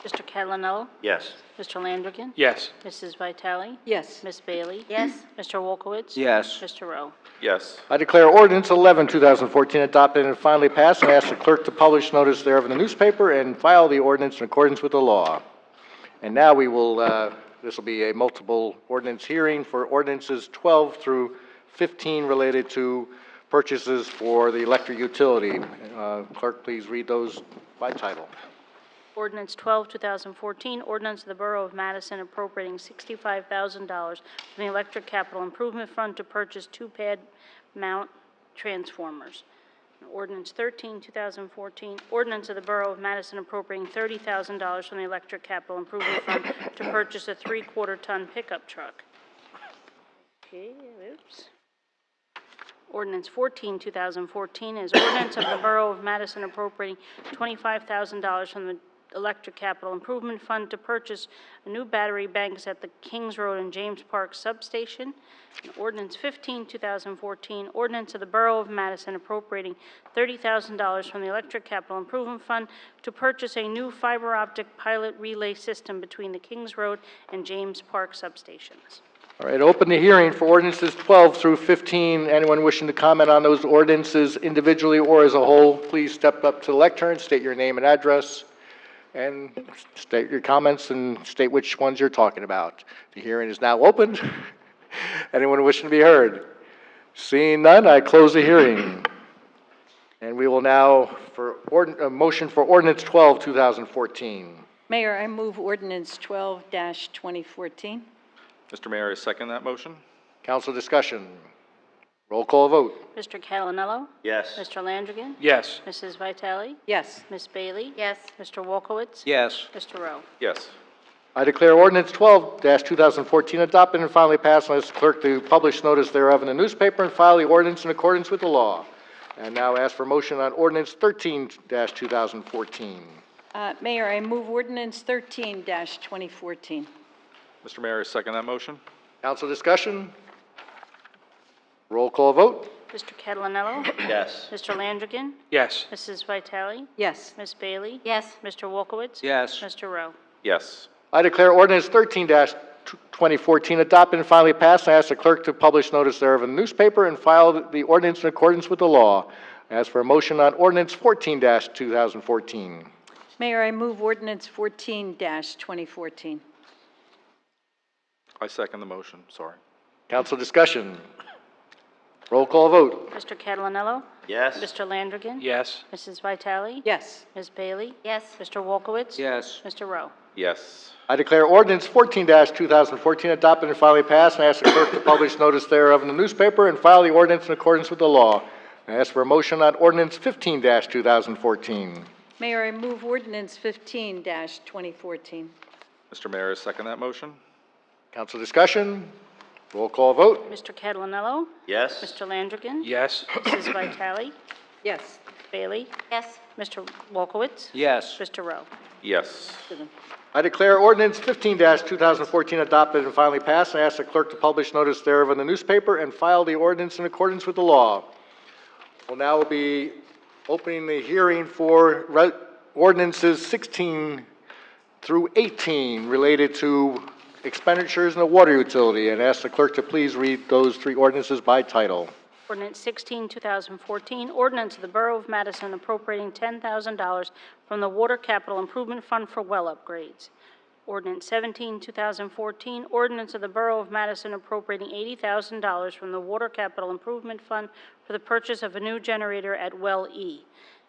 Mr. Catalanello? Yes. Mr. Landrigan? Yes. Mrs. Vitale? Yes. Ms. Bailey? Yes. Mr. Wolkowitz? Yes. Mr. Rowe? Yes. I declare ordinance 11, 2014 adopted and finally passed, and ask the clerk to publish notice thereof in the newspaper and file the ordinance in accordance with the law. And now we will, this will be a multiple ordinance hearing for ordinances 12 through 15 related to purchases for the electric utility. Clerk, please read those by title. Ordinance 12, 2014, ordinance of the Borough of Madison appropriating $65,000 from the Electric Capital Improvement Fund to purchase two pad mount transformers. Ordinance 13, 2014, ordinance of the Borough of Madison appropriating $30,000 from the Electric Capital Improvement Fund to purchase a 3/4-ton pickup truck. Okay, oops. Ordinance 14, 2014 is ordinance of the Borough of Madison appropriating $25,000 from the Electric Capital Improvement Fund to purchase a new battery banks at the Kings Road and James Park substation. And ordinance 15, 2014, ordinance of the Borough of Madison appropriating $30,000 from the Electric Capital Improvement Fund to purchase a new fiber optic pilot relay system between the Kings Road and James Park substations. All right, open the hearing for ordinances 12 through 15. Anyone wishing to comment on those ordinances individually or as a whole, please step up to the lectern, state your name and address, and state your comments and state which ones you're talking about. The hearing is now open. Anyone wishing to be heard? Seeing none, I close the hearing. And we will now for a motion for ordinance 12, 2014. Mayor, I move ordinance 12-2014. Mr. Mayor, I second that motion. Council discussion. Roll call vote. Mr. Catalanello? Yes. Mr. Landrigan? Yes. Mrs. Vitale? Yes. Ms. Bailey? Yes. Mr. Wolkowitz? Yes. Mr. Rowe? Yes. I declare ordinance 12-2014 adopted and finally passed, and ask the clerk to publish notice thereof in the newspaper and file the ordinance in accordance with the law. And now ask for motion on ordinance 13-2014. Mayor, I move ordinance 13-2014. Mr. Mayor, I second that motion. Council discussion. Roll call vote. Mr. Catalanello? Yes. Mr. Landrigan? Yes. Mrs. Vitale? Yes. Ms. Bailey? Yes. Mr. Wolkowitz? Yes. Mr. Rowe? Yes. I declare ordinance 13-2014 adopted and finally passed, and ask the clerk to publish notice thereof in the newspaper and file the ordinance in accordance with the law. Ask for a motion on ordinance 14-2014. Mayor, I move ordinance 14-2014. I second the motion, sorry. Council discussion. Roll call vote. Mr. Catalanello? Yes. Mr. Landrigan? Yes. Mrs. Vitale? Yes. Ms. Bailey? Yes. Mr. Wolkowitz? Yes. Mr. Rowe? Yes. I declare ordinance 14-2014 adopted and finally passed, and ask the clerk to publish notice thereof in the newspaper and file the ordinance in accordance with the law. I ask for a motion on ordinance 15-2014. Mayor, I move ordinance 15-2014. Mr. Mayor, I second that motion. Council discussion? Roll call vote. Mr. Catalonello? Yes? Mr. Landrigan? Yes. Mrs. Vitale? Yes. Bailey? Yes. Mr. Wolkowitz? Yes. Mr. Rowe? Yes. I declare ordinance 15-2014 adopted and finally passed, and ask the clerk to publish notice thereof in the newspaper and file the ordinance in accordance with the law. We'll now be opening the hearing for ordinances 16 through 18 related to expenditures in the water utility, and ask the clerk to please read those three ordinances by title. Ordinance 16, 2014, ordinance of the Borough of Madison appropriating $10,000 from the Water Capital Improvement Fund for well upgrades. Ordinance 17, 2014, ordinance of the Borough of Madison appropriating $80,000 from the Water Capital Improvement Fund for the purchase of a new generator at Well E.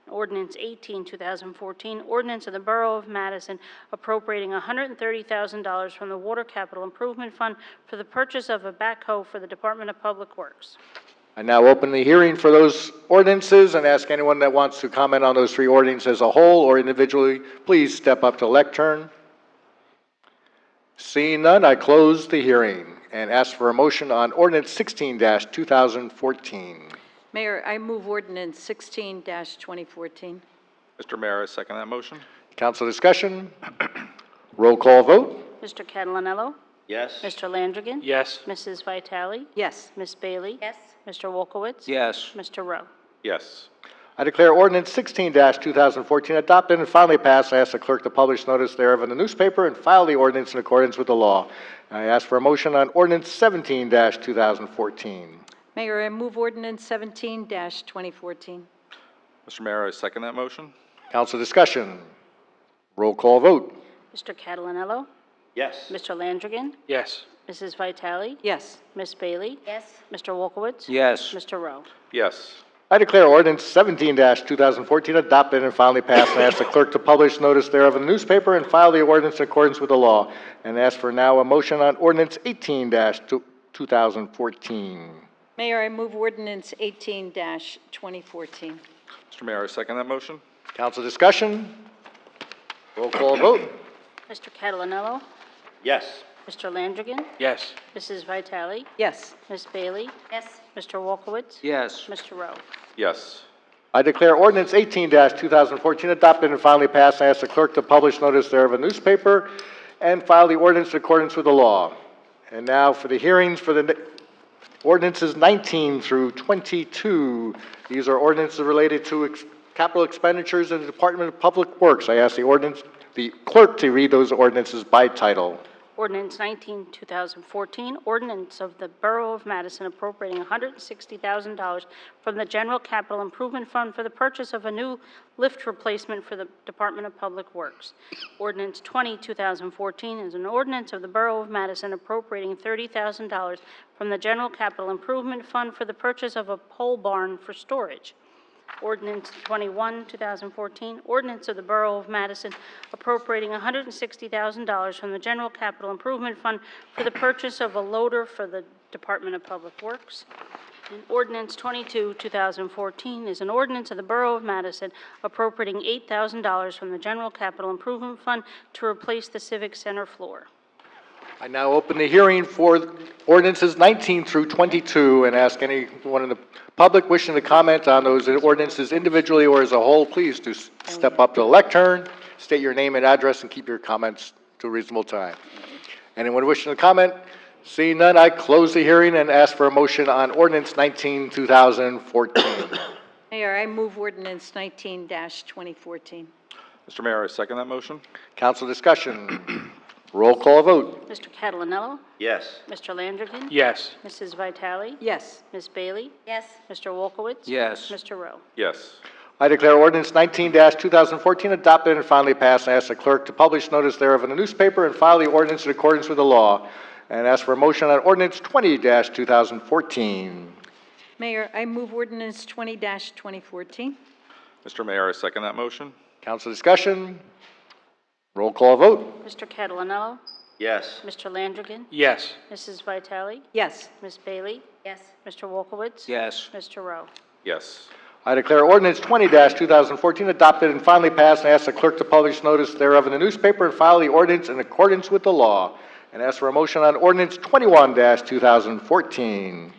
Ordinance 18, 2014, ordinance of the Borough of Madison appropriating $130,000 from the Water Capital Improvement Fund for the purchase of a backhoe for the Department of Public Works. I now open the hearing for those ordinances and ask anyone that wants to comment on those three ordinances as a whole or individually, please step up to the lectern. Seeing none, I close the hearing and ask for a motion on ordinance 16-2014. Mayor, I move ordinance 16-2014. Mr. Mayor, I second that motion. Council discussion? Roll call vote. Mr. Catalonello? Yes? Mr. Landrigan? Yes. Mrs. Vitale? Yes. Miss Bailey? Yes. Mr. Wolkowitz? Yes. Mr. Rowe? Yes. I declare ordinance 16-2014 adopted and finally passed. I ask the clerk to publish notice thereof in the newspaper and file the ordinance in accordance with the law. I ask for a motion on ordinance 17-2014. Mayor, I move ordinance 17-2014. Mr. Mayor, I second that motion. Council discussion? Roll call vote. Mr. Catalonello? Yes? Mr. Landrigan? Yes. Mrs. Vitale? Yes. Miss Bailey? Yes. Mr. Wolkowitz? Yes. Mr. Rowe? Yes. I declare ordinance 17-2014 adopted and finally passed, and ask the clerk to publish notice thereof in the newspaper and file the ordinance in accordance with the law. And ask for now a motion on ordinance 18-2014. Mayor, I move ordinance 18-2014. Mr. Mayor, I second that motion. Council discussion? Roll call vote. Mr. Catalonello? Yes? Mr. Landrigan? Yes. Mrs. Vitale? Yes. Miss Bailey? Yes. Mr. Wolkowitz? Yes. Mr. Rowe? Yes. I declare ordinance 18-2014 adopted and finally passed, and ask the clerk to publish notice thereof in the newspaper and file the ordinance in accordance with the law. And now for the hearings for the ordinances 19 through 22. These are ordinances related to capital expenditures in the Department of Public Works. I ask the clerk to read those ordinances by title. Ordinance 19, 2014, ordinance of the Borough of Madison appropriating $160,000 from the General Capital Improvement Fund for the purchase of a new lift replacement for the Department of Public Works. Ordinance 20, 2014 is an ordinance of the Borough of Madison appropriating $30,000 from the General Capital Improvement Fund for the purchase of a pole barn for storage. Ordinance 21, 2014, ordinance of the Borough of Madison appropriating $160,000 from the General Capital Improvement Fund for the purchase of a loader for the Department of Public Works. And ordinance 22, 2014 is an ordinance of the Borough of Madison appropriating $8,000 from the General Capital Improvement Fund to replace the Civic Center floor. I now open the hearing for ordinances 19 through 22 and ask anyone in the public wishing to comment on those ordinances individually or as a whole, please do step up to the lectern, state your name and address, and keep your comments to a reasonable time. Anyone wishing to comment? Seeing none, I close the hearing and ask for a motion on ordinance 19, 2014. Mayor, I move ordinance 19-2014. Mr. Mayor, I second that motion. Council discussion. Roll call vote. Mr. Catalonello? Yes? Mr. Landrigan? Yes. Mrs. Vitale? Yes. Miss Bailey? Yes. Mr. Wolkowitz? Yes. Mr. Rowe? Yes. I declare ordinance 19-2014 adopted and finally passed, and ask the clerk to publish notice thereof in the newspaper and file the ordinance in accordance with the law. And ask for a motion on ordinance 20-2014. Mayor, I move ordinance 20-2014. Mr. Mayor, I second that motion. Council discussion. Roll call vote. Mr. Catalonello? Yes. Mr. Landrigan? Yes. Mrs. Vitale? Yes. Ms. Bailey? Yes. Mr. Wolkowitz? Yes. Mr. Rowe? Yes. I declare ordinance 20-2014 adopted and finally passed, and ask the clerk to publish notice thereof in the newspaper and file the ordinance in accordance with the law. And ask for a motion on ordinance 21-2014.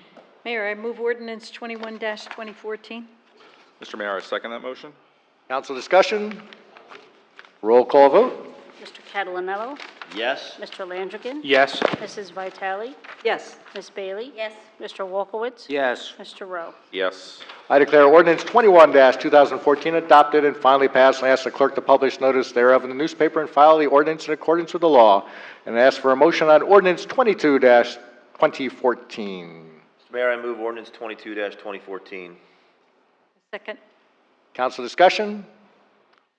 Mayor, I move ordinance 21-2014. Mr. Mayor, I second that motion. Council discussion? Roll call vote. Mr. Catalonello? Yes. Mr. Landrigan? Yes. Mrs. Vitale? Yes. Ms. Bailey? Yes. Mr. Wolkowitz? Yes. Mr. Rowe? Yes. I declare ordinance 21-2014 adopted and finally passed, and ask the clerk to publish notice thereof in the newspaper and file the ordinance in accordance with the law. And ask for a motion on ordinance 22-2014. Mr. Mayor, I move ordinance 22-2014. Second. Council discussion?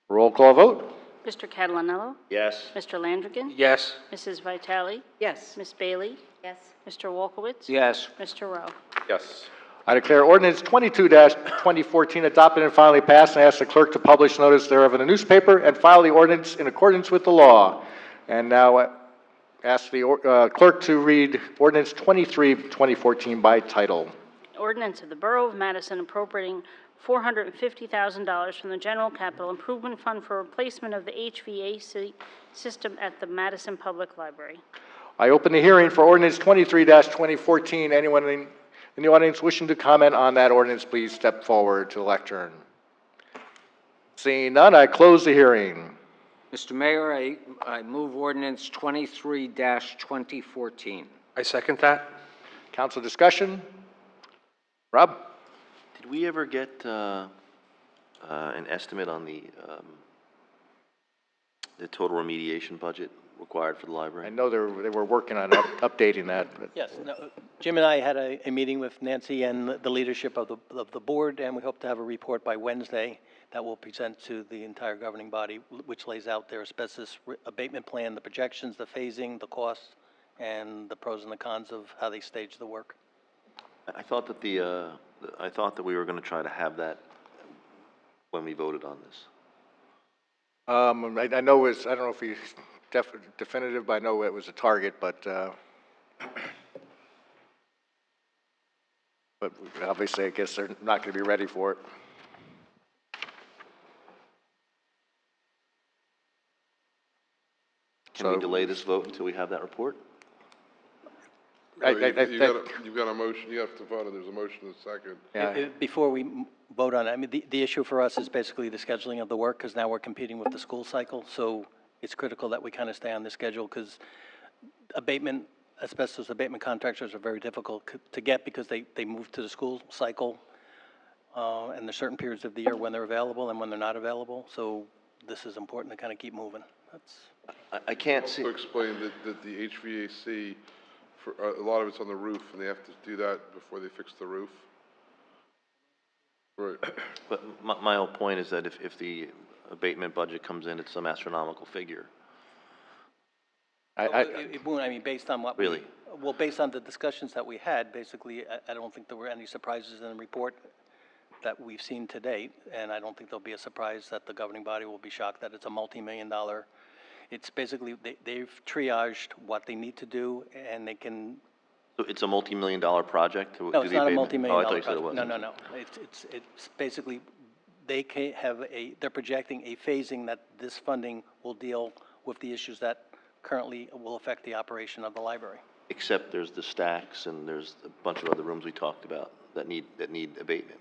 Roll call vote. Mr. Catalonello? Yes. Mr. Landrigan? Yes. Mrs. Vitale? Yes. Ms. Bailey? Yes. Mr. Wolkowitz? Yes. Mr. Rowe? Yes. I declare ordinance 22-2014 adopted and finally passed, and ask the clerk to publish notice thereof in the newspaper and file the ordinance in accordance with the law. And now ask the clerk to read ordinance 23-2014 by title. Ordinance of the Borough of Madison appropriating $450,000 from the General Capital Improvement Fund for replacement of the HVAC system at the Madison Public Library. I open the hearing for ordinance 23-2014. Anyone in the audience wishing to comment on that ordinance, please step forward to the lectern. Seeing none, I close the hearing. Mr. Mayor, I move ordinance 23-2014. I second that. Council discussion? Rob? Did we ever get an estimate on the total remediation budget required for the library? I know they were working on updating that. But. Yes, no, Jim and I had a meeting with Nancy and the leadership of the board, and we hope to have a report by Wednesday that we'll present to the entire governing body, which lays out their asbestos abatement plan, the projections, the phasing, the costs, and the pros and the cons of how they stage the work. I thought that I thought that we were going to try to have that when we voted on this. I know it was, I don't know if we definitive, but I know it was a target, but obviously I guess they're not going to be ready for it. Can we delay this vote until we have that report? You've got a motion, you have to vote, and there's a motion and a second. Yeah. Before we vote on it, I mean, the issue for us is basically the scheduling of the work, because now we're competing with the school cycle, so it's critical that we kind of stay on the schedule, because asbestos abatement contractors are very difficult to get because they move to the school cycle, and there's certain periods of the year when they're available and when they're not available, so this is important to kind of keep moving. I can't see. Also explain that the HVAC, for a lot of it's on the roof, and they have to do that before they fix the roof. Right. But my whole point is that if the abatement budget comes in at some astronomical figure. It won't, I mean, based on what we... Really? Well, based on the discussions that we had, basically, I don't think there were any surprises in the report that we've seen to date, and I don't think there'll be a surprise that the governing body will be shocked that it's a multi-million-dollar. It's basically, they've triaged what they need to do, and they can... So it's a multi-million-dollar project? To No, do it's the not a abatement? multi-million-dollar Oh, I thought you said it project. was. No. It's basically, they're projecting a phasing that this funding will deal with the issues that currently will affect the operation of the library. Except there's the stacks and there's a bunch of other rooms we talked about that need abatement.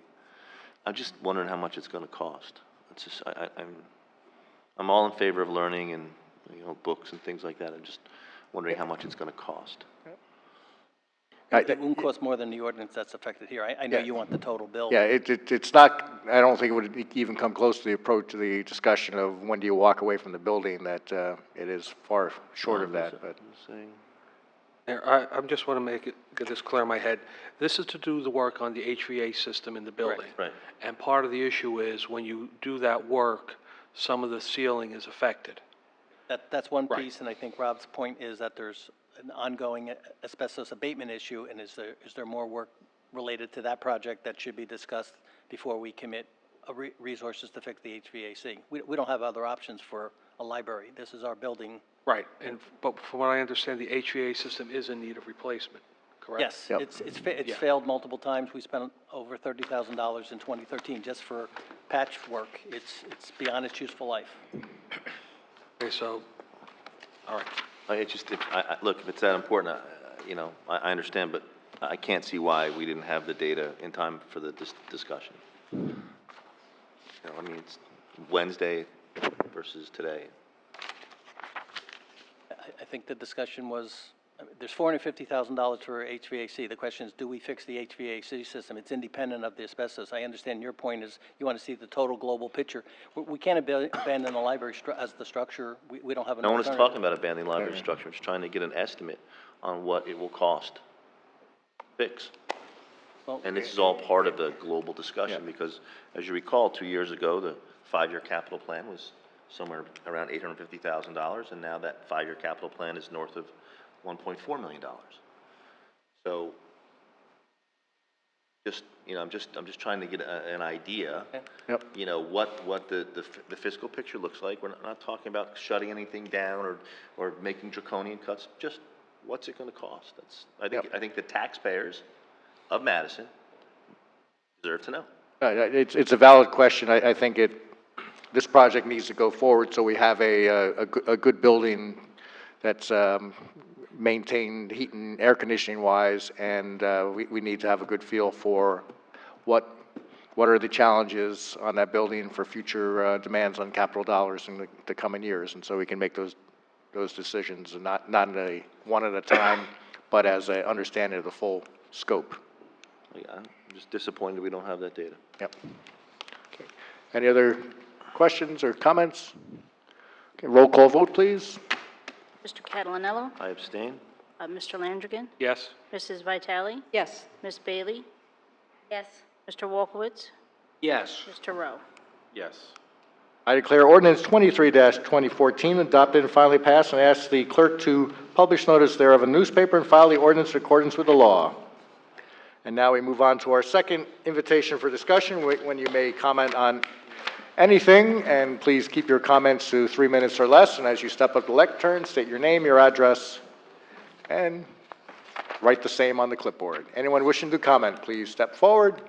I'm just wondering how much it's going to cost. It's just, I'm all in favor of learning and, books and things like that. I'm just wondering how much it's going to cost. It won't cost more than the ordinance that's affected here. I know you want the total bill. Yeah, it's not, I don't think it would even come close to the approach to the discussion of when do you walk away from the building, that it is far short of that, but. I just want to get this clear in my head. This is to do the work on the HVAC system in the building. Right. And part of the issue is when you do that work, some of the ceiling is affected. That's one piece, and I think Rob's point is that there's an ongoing asbestos abatement issue, and is there more work related to that project that should be discussed before we commit resources to fix the HVAC. We don't have other options for a library. This is our building. Right, but from what I understand, the HVAC system is in need of replacement, correct? Yes, Yep. it's Yeah. failed multiple times. We spent over $30,000 in 2013 just for patchwork. It's beyond its useful life. Okay, so, all right. Look, if it's that important, I understand, but I can't see why we didn't have the data in time for the discussion. I mean, it's Wednesday versus today. I think the discussion was, there's $450,000 for HVAC. The question is, do we fix the HVAC system? It's independent of the asbestos. I understand your point is you want to see the total global picture. We can't abandon the library as the structure. We don't have an No one is alternative. talking about abandoning library structure. I'm just trying to get an estimate on what it will cost. Fix. Well, And this is all part of the global discussion, because as you recall, 2 years ago, the 5-year capital plan was somewhere around $850,000, and now that 5-year capital plan is north of $1.4 million. So, I'm just trying to get an idea. Yep. What the fiscal picture looks like. We're not talking about shutting anything down or making draconian cuts. Just what's it going to cost? I think the taxpayers of Madison deserve to know. It's a valid question. I think this project needs to go forward so we have a good building that's maintained heat and air conditioning wise, and we need to have a good feel for what are the challenges on that building for future demands on capital dollars in the coming years, and so we can make those decisions, and not in a one at a time, but as an understanding of the full scope. I'm just disappointed we don't have that data. Yep. Okay. Any other questions or comments? Okay, roll call vote, please. Mr. Catalanello? I abstain. Mr. Landrigan? Yes? Mrs. Vitale? Yes. Ms. Bailey? Yes. Mr. Wolkowitz? Yes. Mr. Rowe? Yes. I declare ordinance 23-2014 adopted and finally passed, and ask the clerk to publish notice thereof in newspaper and file the ordinance in accordance with the law. And now we move on to our second invitation for discussion, when you may comment on anything, and please keep your comments to 3 minutes or less. And as you step up the lectern, state your name, your address, and write the same on the clipboard. Anyone wishing to comment, please step forward.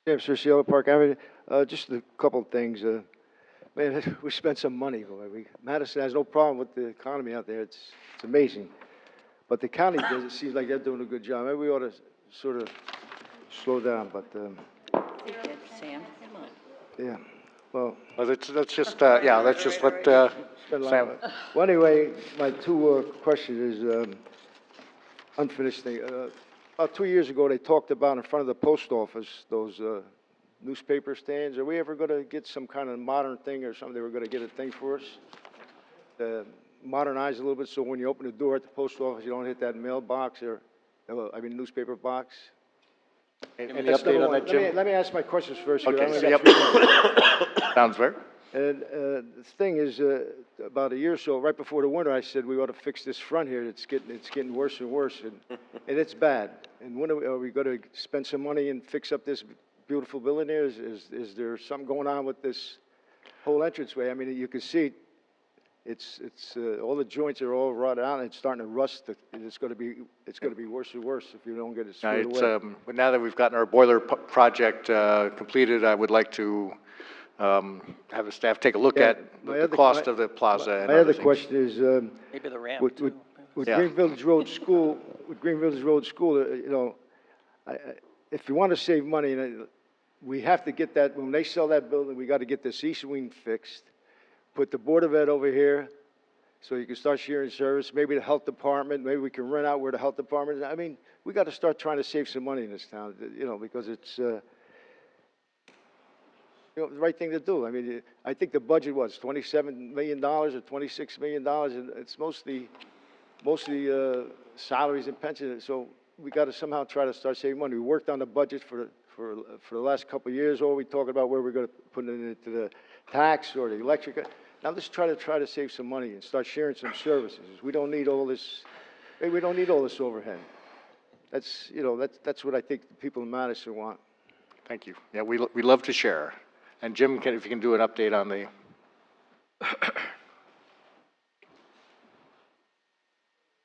Yeah, Sir Cielo Park Avenue. Just a couple of things. Man, we spent some money. Boy. Madison has no problem with the economy out there. It's amazing. But the county does. It seems like they're doing a good job. Maybe we ought to sort of slow down. But Sam, come on. yeah, well. Let's just let Sam. Well, anyway, my two questions is unfinished thing. About 2 years ago, they talked about in front of the post office those newspaper stands. Are we ever going to get some kind of modern thing or something? They were going to get a thing for us, modernize a little bit, so when you open the door at the post office, you don't hit that mailbox or, newspaper box. Any That's update number on one. that, Jim? Let me ask my questions first. Okay, I so only got 3 minutes. Sounds fair. And the thing is, about a year or so, right before the winter, I said we ought to fix this front here. It's getting worse and worse, and it's bad. And when are we going to spend some money and fix up this beautiful building here? Is there something going on with this whole entranceway? I mean, you can see it's all the joints are all rotted out, and it's starting to rust. It's going to be worse and worse if you don't get it screwed away. But now that we've gotten our boiler project completed, I would like to have the staff take a look at the cost of the plaza and My other other things. question is, Maybe the ramp, with too. Green Village Road School, if you want to save money, we have to get that, when they sell that building, we got to get this east wing fixed, put the Board of Ed over here, so you can start sharing service, maybe the health department, maybe we can rent out where the health department is. I mean, we got to start trying to save some money in this town, because it's, the right thing to do. I mean, I think the budget was $27 million or $26 million, and it's mostly salaries and pensions. So we got to somehow try to start saving money. We worked on the budget for the last couple of years. All we talking about where we're going to put it into the tax or the electric. Now let's try to save some money and start sharing some services. We don't need all this, we don't need all this overhead. That's, you know, that's what I think the people in Madison want. Thank you. Yeah, we love to share. And Jim, if you can do an update on the,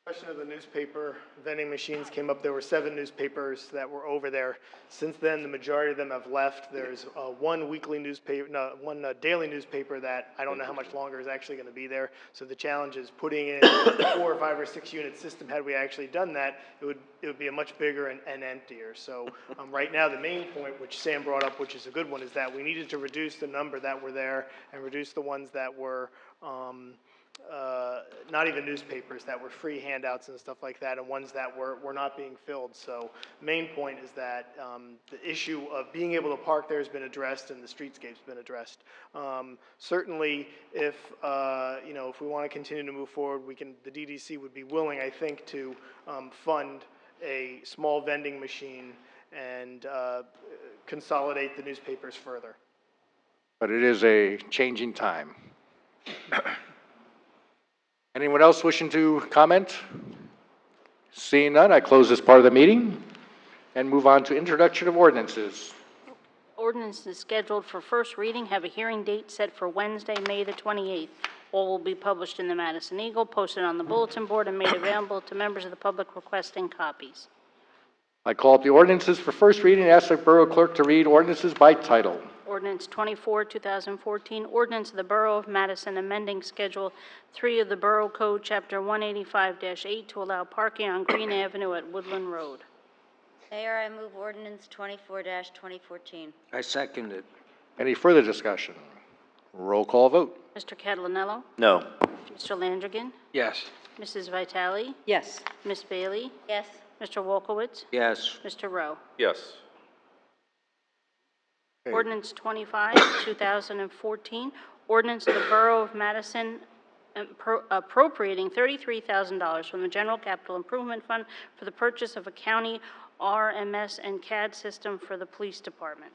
Question of the newspaper vending machines came up. There were 7 newspapers that were over there. Since then, the majority of them have left. There's one weekly newspaper, no, one daily newspaper that I don't know how much longer is actually going to be there. So the challenge is putting in a 4 or 5 or 6 unit system. Had we actually done that, it would be a much bigger and emptier. So right now, the main point, which Sam brought up, which is a good one, is that we needed to reduce the number that were there and reduce the ones that were not even newspapers, that were free handouts and stuff like that, and ones that were not being filled. So main point is that the issue of being able to park there has been addressed and the streetscape's been addressed. Certainly, if you know, if we want to continue to move forward, the DDC would be willing, I think, to fund a small vending machine and consolidate the newspapers further. but it is a changing time. Anyone else wishing to comment? Seeing none, I close this part of the meeting and move on to introduction of ordinances. Ordinance is scheduled for first reading, have a hearing date set for Wednesday, May the 28th. All will be published in the Madison Eagle, posted on the bulletin board, and made available to members of the public requesting copies. I call up the ordinances for first reading and ask the Borough Clerk to read ordinances by title. Ordinance 24, 2014, ordinance of the Borough of Madison amending Schedule 3 of the Borough Code, Chapter 185-8, to allow parking on Green Avenue at Woodland Road. Mayor, I move ordinance 24-2014. I second it. Any further discussion? Roll call vote. Mr. Catalinello? No. Mr. Landrigan? Yes. Mrs. Vitale? Yes. Ms. Bailey? Yes. Mr. Wolkowitz? Yes. Mr. Rowe? Yes. Okay. Ordinance 25, 2014, ordinance of the Borough of Madison appropriating $33,000 from the General Capital Improvement Fund for the purchase of a county RMS and CAD system for the police department.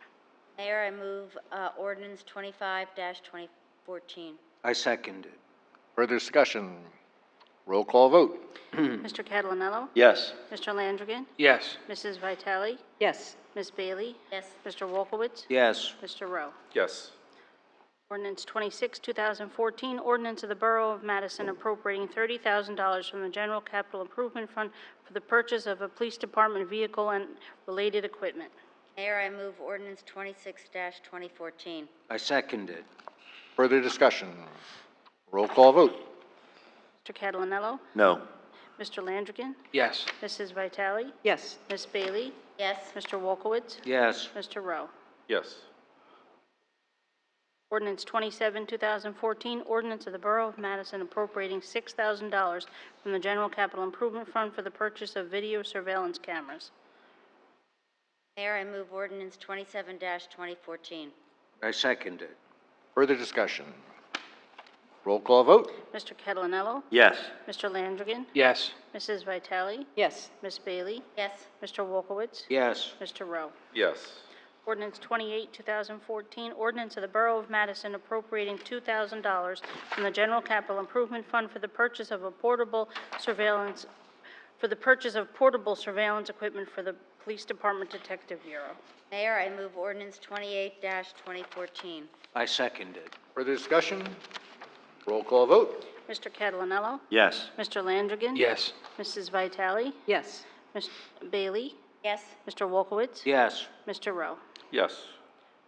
Mayor, I move ordinance 25-2014. I second it. Further discussion? Roll call vote. Mr. Catalinello? Yes. Mr. Landrigan? Yes. Mrs. Vitale? Yes. Ms. Bailey? Yes. Mr. Wolkowitz? Yes. Mr. Rowe? Yes. Ordinance 26, 2014, ordinance of the Borough of Madison appropriating $30,000 from the General Capital Improvement Fund for the purchase of a police department vehicle and related equipment. Mayor, I move ordinance 26-2014. I second it. Further discussion? Roll call vote. Mr. Catalinello? No. Mr. Landrigan? Yes. Mrs. Vitale? Yes. Ms. Bailey? Yes. Mr. Wolkowitz? Yes. Mr. Rowe? Yes. Ordinance 27, 2014, ordinance of the Borough of Madison appropriating $6,000 from the General Capital Improvement Fund for the purchase of video surveillance cameras. Mayor, I move ordinance 27-2014. I second it. Further discussion? Roll call vote. Mr. Catalinello? Yes. Mr. Landrigan? Yes. Mrs. Vitale? Yes. Ms. Bailey? Yes. Mr. Wolkowitz? Yes. Mr. Rowe? Yes. Ordinance 28, 2014, ordinance of the Borough of Madison appropriating $2,000 from the General Capital Improvement Fund for the purchase of portable surveillance equipment for the Police Department Detective Bureau. Mayor, I move ordinance 28-2014. I second it. Further discussion? Roll call vote. Mr. Catalinello? Yes. Mr. Landrigan? Yes. Mrs. Vitale? Yes. Ms. Bailey? Yes. Mr. Wolkowitz? Yes. Mr. Rowe? Yes.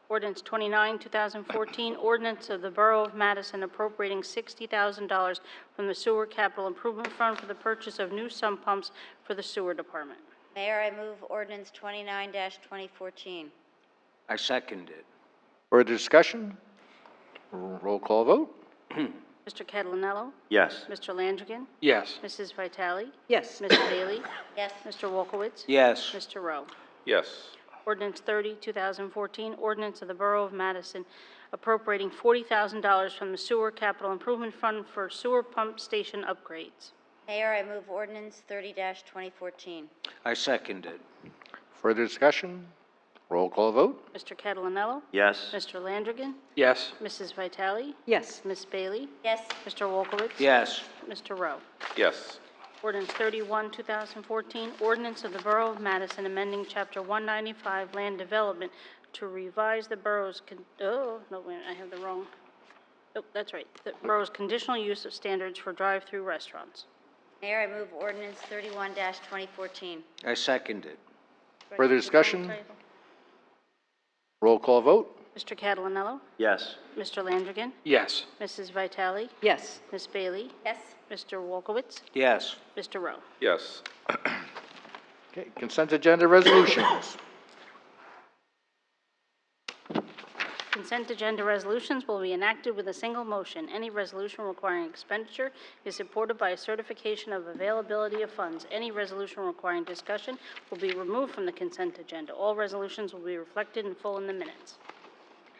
Ordinance 29, 2014, ordinance of the Borough of Madison appropriating $60,000 from the Sewer Capital Improvement Fund for the purchase of new sump pumps for the sewer department. Mayor, I move ordinance 29-2014. I second it. Further discussion? Roll call vote. Mr. Catalinello? Yes. Mr. Landrigan? Yes. Mrs. Vitale? Yes. Ms. Bailey? Yes. Mr. Wolkowitz? Yes. Mr. Rowe? Yes. Ordinance 30, 2014, ordinance of the Borough of Madison appropriating $40,000 from the Sewer Capital Improvement Fund for sewer pump station upgrades. Mayor, I move ordinance 30-2014. I second it. Further discussion? Roll call vote? Mr. Catalonello? Yes. Mr. Landrigan? Yes. Mrs. Vitale? Yes. Ms. Bailey? Yes. Mr. Wolkowitz? Yes. Mr. Rowe? Yes. Ordinance 31, 2014, ordinance of the Borough of Madison amending Chapter 195 Land Development to revise the borough's, oh, no, wait, I have the wrong, oh, that's right, the borough's conditional use of standards for drive-through restaurants. Mayor, I move ordinance 31-2014. I second it. Further discussion? Roll call vote? Mr. Catalonello? Yes. Mr. Landrigan? Yes. Mrs. Vitale? Yes. Ms. Bailey? Yes. Mr. Wolkowitz? Yes. Mr. Rowe? Yes. Okay, consent agenda resolutions. Consent agenda resolutions will be enacted with a single motion. Any resolution requiring expenditure is supported by a certification of availability of funds. Any resolution requiring discussion will be removed from the consent agenda. All resolutions will be reflected in full in the minutes.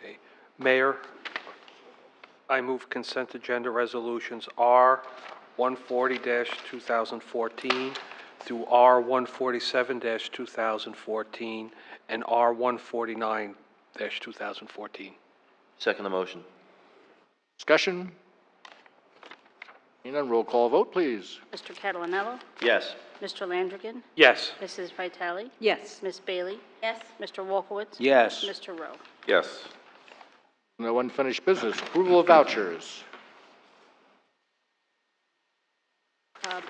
Okay. Mayor, I move consent agenda resolutions R 140-2014 through R 147-2014 and R 149-2014. Second the motion. Discussion? Seeing none, roll call vote, please. Mr. Catalonello? Yes. Mr. Landrigan? Yes. Mrs. Vitale? Yes. Ms. Bailey? Yes. Mr. Wolkowitz? Yes. Mr. Rowe? Yes. No unfinished business. Approval of vouchers.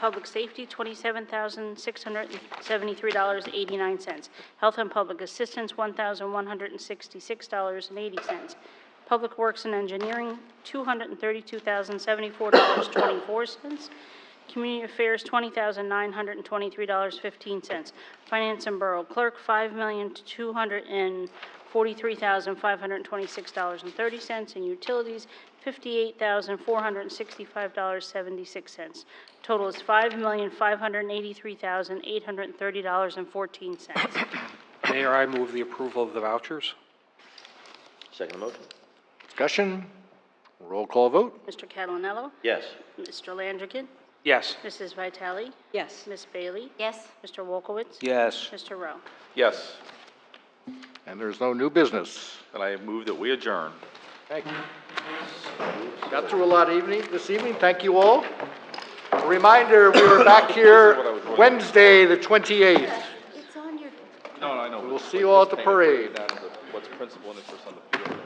Public safety, $27,673.89. Health and public assistance, $1,166.80. Public works and engineering, $232,074.24. Community affairs, $20,923.15. Finance and borough clerk, $5,243,526.30. And utilities, $58,465.76. Total is $5,583,830.14. Mayor, I move the approval of the vouchers. Second the motion. Discussion? Roll call vote? Mr. Catalonello? Yes. Mr. Landrigan? Yes. Mrs. Vitale? Yes. Ms. Bailey? Yes. Mr. Wolkowitz? Yes. Mr. Rowe? Yes. And there's no new business. And I move that we adjourn. Thank you. Got through a lot this evening. Thank you all. A reminder, we are back here Wednesday, the 28th. It's on your... No, I know. We'll see you all at the parade. What's principal interest on the field.